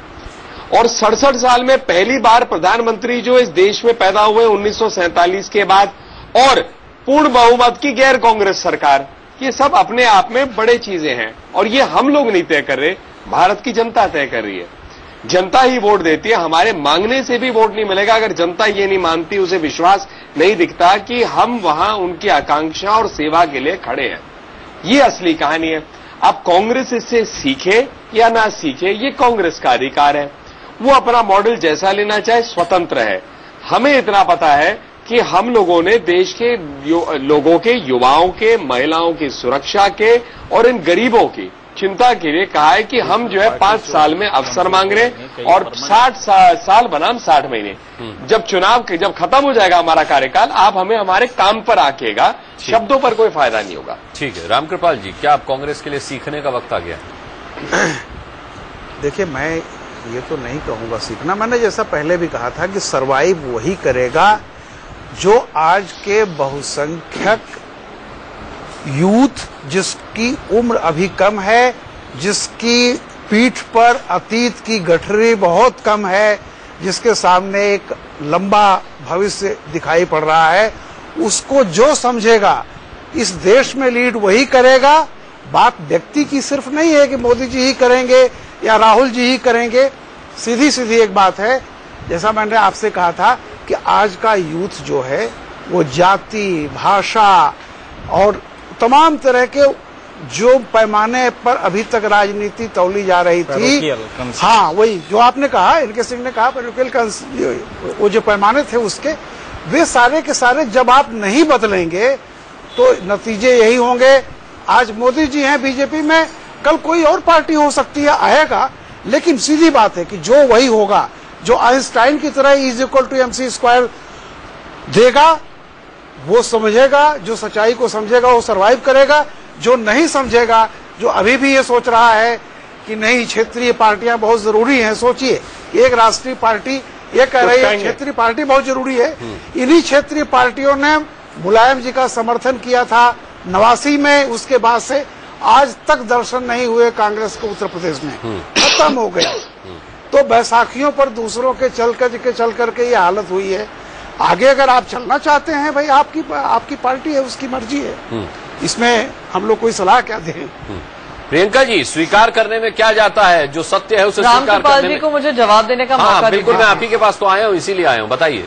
और 67 साल में पहली बार प्रधानमंत्री जो इस देश में पैदा हुए 1947 के बाद, और पूर्ण बहुमत की गैर कांग्रेस सरकार, ये सब अपने आप में बड़े चीजें हैं। और ये हम लोग नहीं तय कर रहे, भारत की जनता तय कर रही है। जनता ही वोट देती है, हमारे मांगने से भी वोट नहीं मिलेगा अगर जनता ये नहीं मानती, उसे विश्वास नहीं दिखता कि हम वहां उनकी आकांक्षा और सेवा के लिए खड़े हैं। ये असली कहानी है। अब कांग्रेस इससे सीखे या ना सीखे, ये कांग्रेस का अधिकार है, वो अपना मॉडल जैसा लेना चाहे, स्वतंत्र है। हमें इतना पता है कि हम लोगों ने देश के लोगों के, युवाओं के, महिलाओं की सुरक्षा के और इन गरीबों की चिंता के लिए कहा है कि हम जो है 5 साल में अवसर मांग रहे हैं, और 60 साल बनाम 60 महीने। जब खत्म हो जाएगा हमारा कार्यकाल, आप हमें हमारे काम पर आकेगा, शब्दों पर कोई फायदा नहीं होगा। ठीक है, रामकृपाल जी, क्या आप कांग्रेस के लिए सीखने का वक्त आ गया? देखिए, मैं ये तो नहीं कहूंगा सीखना, मैंने जैसा पहले भी कहा था कि सरवाइव वही करेगा जो आज के बहुसंख्यक यूथ, जिसकी उम्र अभी कम है, जिसकी पीठ पर अतीत की गठरी बहुत कम है, जिसके सामने एक लंबा भविष्य दिखाई पड़ रहा है, उसको जो समझेगा इस देश में लीड वही करेगा। बात व्यक्ति की सिर्फ नहीं है कि मोदी जी ही करेंगे या राहुल जी ही करेंगे। सीधी सीधी एक बात है, जैसा मैंने आपसे कहा था कि आज का यूथ जो है वो जाति, भाषा और तमाम तरह के जो पैमाने पर अभी तक राजनीति तौली जा रही थी, हाँ वही जो आपने कहा, इनके सिंह ने कहा, वो जो पैमाने थे उसके, वे सारे के सारे जब आप नहीं बदलेंगे तो नतीजे यही होंगे। आज मोदी जी हैं बीजेपी में, कल कोई और पार्टी हो सकती है, आएगा, लेकिन सीधी बात है कि जो वही होगा जो आइंस्टाइन की तरह E=mc² देगा, वो समझेगा, जो सच्चाई को समझेगा वो सरवाइव करेगा। जो नहीं समझेगा, जो अभी भी ये सोच रहा है कि नहीं क्षेत्रीय पार्टियां बहुत जरूरी हैं, सोचिए, एक राष्ट्रीय पार्टी ये कह रही है क्षेत्रीय पार्टी बहुत जरूरी है। इन्हीं क्षेत्रीय पार्टियों ने मुलायम जी का समर्थन किया था 89 में, उसके बाद से आज तक दर्शन नहीं हुए कांग्रेस को उत्तर प्रदेश में, खत्म हो गया। तो बैसाखियों पर दूसरों के चल करके ये हालत हुई है। आगे अगर आप चलना चाहते हैं, भाई आपकी पार्टी है, उसकी मर्जी है। इसमें हम लोग कोई सलाह क्या दें? प्रियंका जी, स्वीकार करने में क्या जाता है? जो सत्य है उसे स्वीकार करने में। को मुझे जवाब देने का मौका बिल्कुल, मैं आप ही के पास तो आया हूं, इसीलिए आया हूं, बताइए।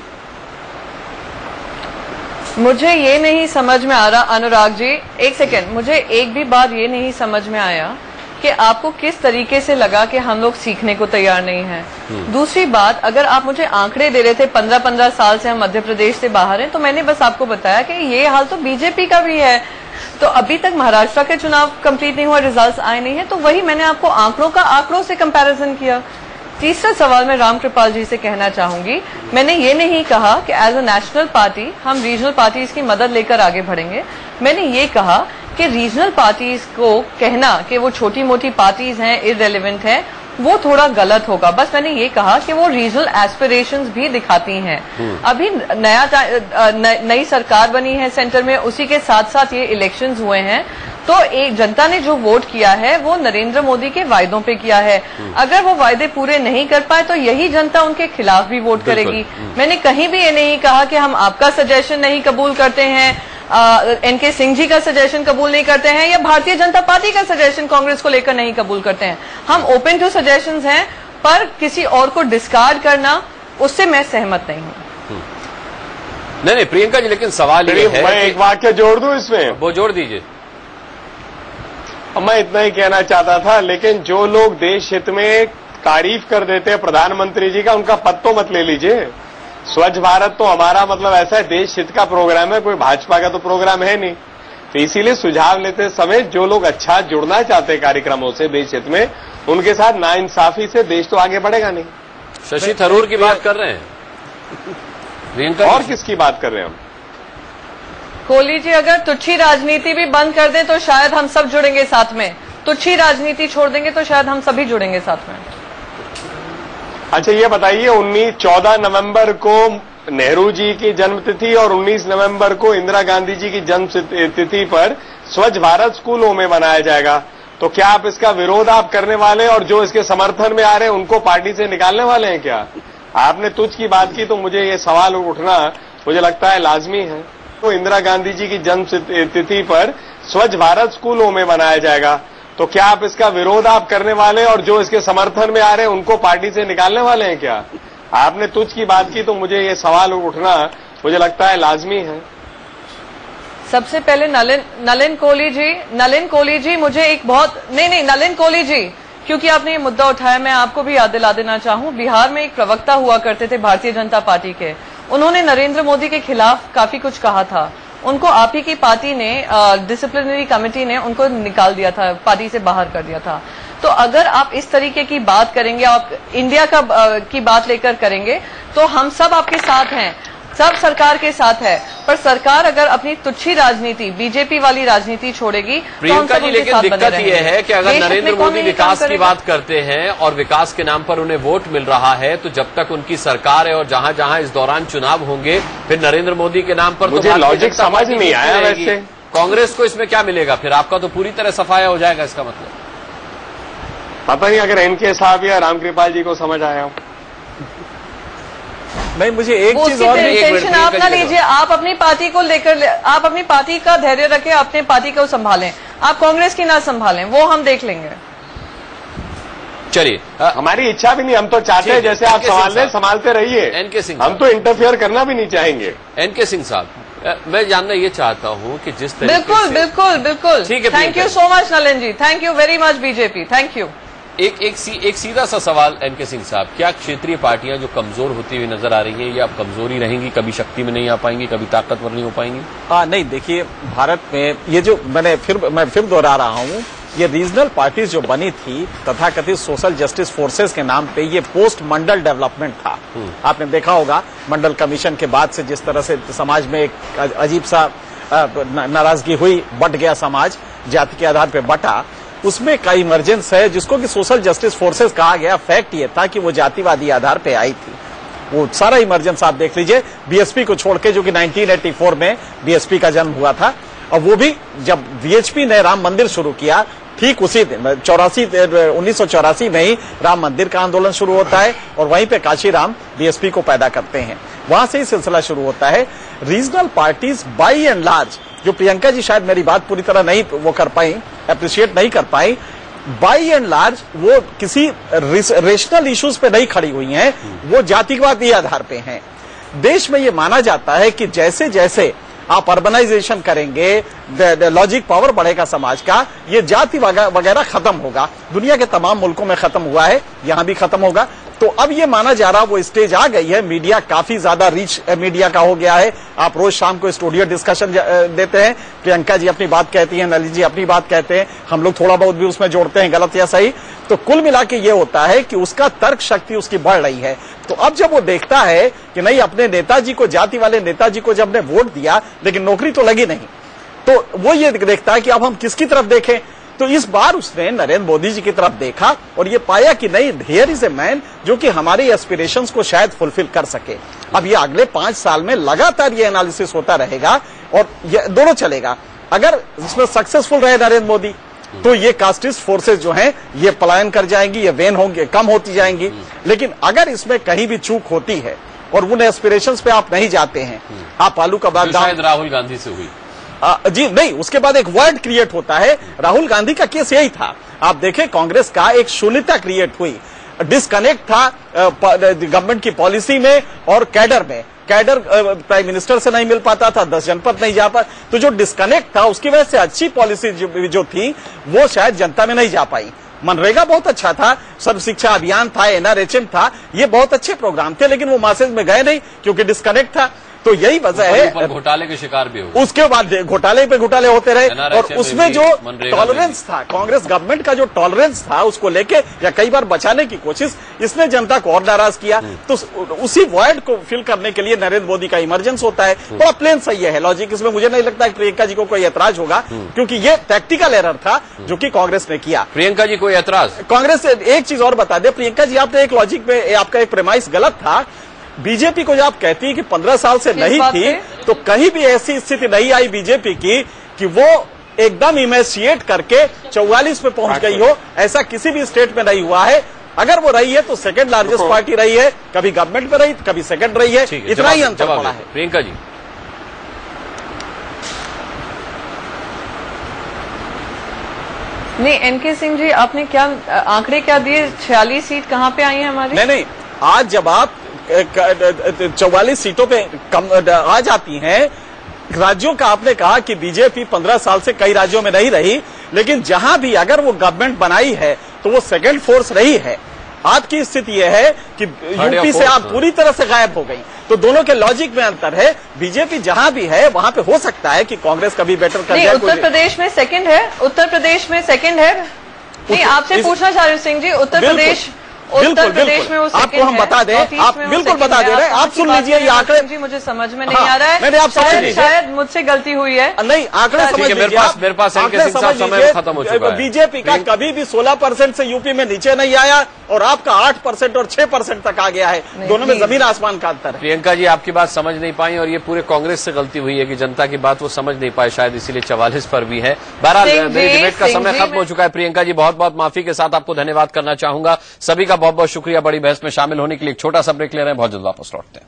मुझे ये नहीं समझ में आ रहा अनुराग जी, एक सेकेंड, मुझे एक भी बात ये नहीं समझ में आया कि आपको किस तरीके से लगा कि हम लोग सीखने को तैयार नहीं हैं। दूसरी बात, अगर आप मुझे आंकड़े दे रहे थे 15-15 साल से हम मध्य प्रदेश से बाहर हैं, तो मैंने बस आपको बताया कि ये हाल तो बीजेपी का भी है। तो अभी तक महाराष्ट्र के चुनाव कंप्लीट नहीं हुआ, रिजल्ट्स आए नहीं है, तो वही मैंने आपको आंकड़ों से कंपैरिजन किया। तीसरा सवाल मैं रामकृपाल जी से कहना चाहूंगी, मैंने ये नहीं कहा कि एज अ नेशनल पार्टी हम रीजनल पार्टीज की मदद लेकर आगे बढ़ेंगे। मैंने ये कहा कि रीजनल पार्टीज को कहना कि वो छोटी मोटी पार्टीज हैं, इररेलेवेंट हैं, वो थोड़ा गलत होगा। बस मैंने ये कहा कि वो रीजनल एस्पिरेशंस भी दिखाती हैं। अभी नई सरकार बनी है सेंटर में, उसी के साथ साथ ये इलेक्शंस हुए हैं, तो एक जनता ने जो वोट किया है वो नरेंद्र मोदी के वायदों पे किया है। अगर वो वायदे पूरे नहीं कर पाए तो यही जनता उनके खिलाफ भी वोट करेगी। मैंने कहीं भी ये नहीं कहा कि हम आपका सजेशन नहीं कबूल करते हैं, एनके सिंह जी का सजेशन कबूल नहीं करते हैं, या भारतीय जनता पार्टी का सजेशन कांग्रेस को लेकर नहीं कबूल करते हैं। हम ओपन टू सजेशंस हैं, पर किसी और को डिस्कार्ड करना, उससे मैं सहमत नहीं हूं। नहीं प्रियंका जी, लेकिन सवाल ये है, मैं एक वाक्य जोड़ दूं इसमें। वो जोड़ दीजिए। मैं इतना ही कहना चाहता था, लेकिन जो लोग देश हित में तारीफ कर देते हैं प्रधानमंत्री जी का, उनका पद तो मत ले लीजिए। स्वच्छ भारत तो हमारा मतलब ऐसा है, देश हित का प्रोग्राम है, कोई भाजपा का तो प्रोग्राम है नहीं। तो इसीलिए सुझाव लेते समय जो लोग अच्छा जुड़ना चाहते हैं कार्यक्रमों से देश हित में, उनके साथ नाइंसाफी से देश तो आगे बढ़ेगा नहीं। शशि थरूर की बात कर रहे हैं प्रियंका, और किसकी बात कर रहे हैं हम? कोहली जी, अगर तुच्छी राजनीति भी बंद कर दें तो शायद हम सब जुड़ेंगे साथ में। तुच्छी राजनीति छोड़ देंगे तो शायद हम सभी जुड़ेंगे साथ में। अच्छा ये बताइए, 14 नवंबर को नेहरू जी की जन्मतिथि और 19 नवंबर को इंदिरा गांधी जी की जन्म तिथि पर स्वच्छ भारत स्कूलों में मनाया जाएगा, तो क्या आप इसका विरोध आप करने वाले और जो इसके समर्थन में आ रहे हैं उनको पार्टी से निकालने वाले हैं क्या? आपने तुच्छ की बात की तो मुझे ये सवाल उठना मुझे लगता है लाजमी है। तो इंदिरा गांधी जी की जन्म तिथि पर स्वच्छ भारत स्कूलों में मनाया जाएगा, तो क्या आप इसका विरोध आप करने वाले और जो इसके समर्थन में आ रहे हैं उनको पार्टी से निकालने वाले हैं क्या? आपने तुच्छ की बात की तो मुझे ये सवाल उठना मुझे लगता है लाजमी है। सबसे पहले नलिन कोहली जी मुझे एक बहुत नलिन कोहली जी, क्योंकि आपने ये मुद्दा उठाया, मैं आपको भी याद दिला देना चाहूं, बिहार में एक प्रवक्ता हुआ करते थे भारतीय जनता पार्टी के, उन्होंने नरेंद्र मोदी के खिलाफ काफी कुछ कहा था। उनको आप ही की पार्टी ने, डिसिप्लिनरी कमेटी ने उनको निकाल दिया था, पार्टी से बाहर कर दिया था। तो अगर आप इस तरीके की बात करेंगे, आप इंडिया की बात लेकर करेंगे, तो हम सब आपके साथ हैं, सब सरकार के साथ है। पर सरकार अगर अपनी तुच्छी राजनीति, बीजेपी वाली राजनीति छोड़ेगी तो हम सब उनके साथ बने रहेंगे। दिक्कत यह है कि अगर नरेंद्र मोदी विकास की बात करते हैं और विकास के नाम पर उन्हें वोट मिल रहा है, तो जब तक उनकी सरकार है और जहां जहां इस दौरान चुनाव होंगे, फिर नरेंद्र मोदी के नाम पर मुझे लॉजिक समझ नहीं आया। वैसे कांग्रेस को इसमें क्या मिलेगा? फिर आपका तो पूरी तरह सफाया हो जाएगा, इसका मतलब। पता नहीं अगर एनके साहब या रामकृपाल जी को समझ आया हो। नहीं, मुझे एक चीज और, टेंशन आप ना लीजिए, आप अपनी पार्टी को लेकर, आप अपनी पार्टी का धैर्य रखें, अपने पार्टी को संभालें, आप कांग्रेस की ना संभालें, वो हम देख लेंगे। चलिए, हमारी इच्छा भी नहीं, हम तो चाहते हैं जैसे आप संभालते रहिए। एनके सिंह, हम तो इंटरफेयर करना भी नहीं चाहेंगे। एनके सिंह साहब, मैं जानना ये चाहता हूँ कि जिस तरीके बिल्कुल ठीक है। Thank you so much Nalin ji, thank you very much BJP, thank you. एक सीधा सा सवाल एनके सिंह साहब, क्या क्षेत्रीय पार्टियां जो कमजोर होती हुई नजर आ रही हैं, ये अब कमजोरी रहेंगी, कभी शक्ति में नहीं आ पाएंगी, कभी ताकतवर नहीं हो पाएंगी? नहीं, देखिए भारत में ये जो मैं फिर दोहरा रहा हूँ, ये रीजनल पार्टीज जो बनी थी तथाकथित सोशल जस्टिस फोर्सेस के नाम पे, ये पोस्ट मंडल डेवलपमेंट था। आपने देखा होगा मंडल कमीशन के बाद से जिस तरह से समाज में एक अजीब सा नाराजगी हुई, बट गया समाज, जाति के आधार पर बटा, उसमें का इमरजेंस है जिसको कि सोशल जस्टिस फोर्सेस कहा गया। फैक्ट ये था कि वो जातिवादी आधार पे आई थी, वो सारा इमरजेंस आप देख लीजिए, बीएसपी को छोड़ के, जो कि 1984 में बीएसपी का जन्म हुआ था, और वो भी जब बीएचपी ने राम मंदिर शुरू किया, ठीक उसी दिन 1984 में ही राम मंदिर का आंदोलन शुरू होता है, और वहीं पे काशीराम बीएसपी को पैदा करते हैं, वहां से ही सिलसिला शुरू होता है। Regional parties by and large जो प्रियंका जी शायद मेरी बात पूरी तरह नहीं वो कर पाई, अप्रिशिएट नहीं कर पाई, बाई एंड लार्ज वो किसी रेशनल इश्यूज पे नहीं खड़ी हुई हैं, वो जातिवादी आधार पे हैं। देश में ये माना जाता है कि जैसे जैसे आप अर्बनाइजेशन करेंगे, लॉजिक पावर बढ़ेगा समाज का, ये जाति वगैरह खत्म होगा। दुनिया के तमाम मुल्कों में खत्म हुआ है, यहां भी खत्म होगा। तो अब ये माना जा रहा, वो स्टेज आ गई है, मीडिया काफी ज्यादा रीच मीडिया का हो गया है। आप रोज शाम को स्टूडियो डिस्कशन देते हैं, प्रियंका जी अपनी बात कहती हैं, नलिनी जी अपनी बात कहते हैं, हम लोग थोड़ा बहुत भी उसमें जोड़ते हैं, गलत या सही। तो कुल मिला के ये होता है कि उसका तर्क शक्ति उसकी बढ़ रही है। तो अब जब वो देखता है कि नहीं, अपने नेताजी को, जाति वाले नेताजी को जब ने वोट दिया लेकिन नौकरी तो लगी नहीं, तो वो ये देखता है कि अब हम किसकी तरफ देखें। तो इस बार उसने नरेंद्र मोदी जी की तरफ देखा और ये पाया कि नहीं, हियर इज ए मैन जो कि हमारे एस्पिरेशंस को शायद फुलफिल कर सके। अब ये अगले 5 साल में लगातार ये एनालिसिस होता रहेगा और ये दोनों चलेगा। अगर इसमें सक्सेसफुल रहे नरेंद्र मोदी तो ये कास्टिस्ट फोर्सेस जो हैं ये पलायन कर जाएंगी, ये वेन होंगे, कम होती जाएंगी। लेकिन अगर इसमें कहीं भी चूक होती है और उन एस्पिरेशंस पे आप नहीं जाते हैं, आप आलू का बागदान, शायद राहुल गांधी से हुई जी नहीं, उसके बाद एक वर्ड क्रिएट होता है। राहुल गांधी का केस यही था। आप देखें, कांग्रेस का एक शून्यता क्रिएट हुई, डिस्कनेक्ट था गवर्नमेंट की पॉलिसी में और कैडर में। कैडर प्राइम मिनिस्टर से नहीं मिल पाता था, 10 जनपद नहीं जा पाता, तो जो डिस्कनेक्ट था उसकी वजह से अच्छी पॉलिसी जो थी वो शायद जनता में नहीं जा पाई। मनरेगा बहुत अच्छा था, सर्व शिक्षा अभियान था, एनआरएचएम था, ये बहुत अच्छे प्रोग्राम थे, लेकिन वो मैसेज में गए नहीं क्योंकि डिस्कनेक्ट था। तो यही वजह है, घोटाले के शिकार भी हो, उसके बाद घोटाले पे घोटाले होते रहे। और उसमें जो टॉलरेंस था, कांग्रेस गवर्नमेंट का जो टॉलरेंस था उसको लेके या कई बार बचाने की कोशिश, इसने जनता को और नाराज किया। तो उसी वॉइड को फिल करने के लिए नरेंद्र मोदी का इमरजेंस होता है। बड़ा प्लेन सही है लॉजिक, इसमें मुझे नहीं लगता कि प्रियंका जी को कोई ऐतराज होगा, क्योंकि ये टैक्टिकल एरर था जो कि कांग्रेस ने किया। प्रियंका जी कोई ऐतराज? कांग्रेस एक चीज और बता दे प्रियंका जी, आपने एक लॉजिक में, आपका एक प्रेमाइस गलत था। बीजेपी को जब आप कहती है कि 15 साल से नहीं थी, तो कहीं भी ऐसी स्थिति नहीं आई बीजेपी की कि वो एकदम इमेसिएट करके 44 पे पहुंच गई हो। ऐसा किसी भी स्टेट में नहीं हुआ है। अगर वो रही है तो सेकंड लार्जेस्ट पार्टी रही है, कभी गवर्नमेंट में रही, कभी सेकंड रही है, इतना ही अंतर पड़ा है। प्रियंका जी, नहीं, एनके सिंह जी आपने क्या आंकड़े क्या दिए, 46 सीट कहाँ पे आई है हमारी? नहीं, आज जब आप 44 सीटों पे कम आ जाती हैं, राज्यों का आपने कहा कि बीजेपी 15 साल से कई राज्यों में नहीं रही, लेकिन जहां भी अगर वो गवर्नमेंट बनाई है तो वो सेकंड फोर्स रही है। आपकी स्थिति यह है कि यूपी से आप पूरी तरह से गायब हो गई। तो दोनों के लॉजिक में अंतर है। बीजेपी जहां भी है वहां पे हो सकता है कि कांग्रेस कभी बेटर कर जाए। उत्तर प्रदेश में सेकंड है, उत्तर प्रदेश में सेकंड है। नहीं, आपसे पूछना चाह रहे हूँ सिंह जी, उत्तर प्रदेश में वो आपको हम बता दें, आप बिल्कुल बता दे रहे हैं, आप सुन लीजिए ये आंकड़े। जी मुझे समझ में नहीं आ रहा है, मैंने आप समझ लीजिए, शायद मुझसे गलती हुई है। नहीं, आंकड़े समझ लीजिए, मेरे पास समय खत्म हो चुका है। बीजेपी का कभी भी 16% से यूपी में नीचे नहीं आया और आपका 8% और 6% तक आ गया है। दोनों में जमीन आसमान का अंतर है। प्रियंका जी आपकी बात समझ नहीं पाई और ये पूरे कांग्रेस से गलती हुई है कि जनता की बात वो समझ नहीं पाए, शायद इसीलिए 44 पर भी है। बहरहाल मेरी डिबेट का समय खत्म हो चुका है। प्रियंका जी बहुत बहुत माफी के साथ आपको धन्यवाद करना चाहूंगा। सभी का बहुत बहुत शुक्रिया बड़ी बहस में शामिल होने के लिए। एक छोटा सा ब्रेक ले रहे हैं, बहुत जल्द वापस लौटते हैं।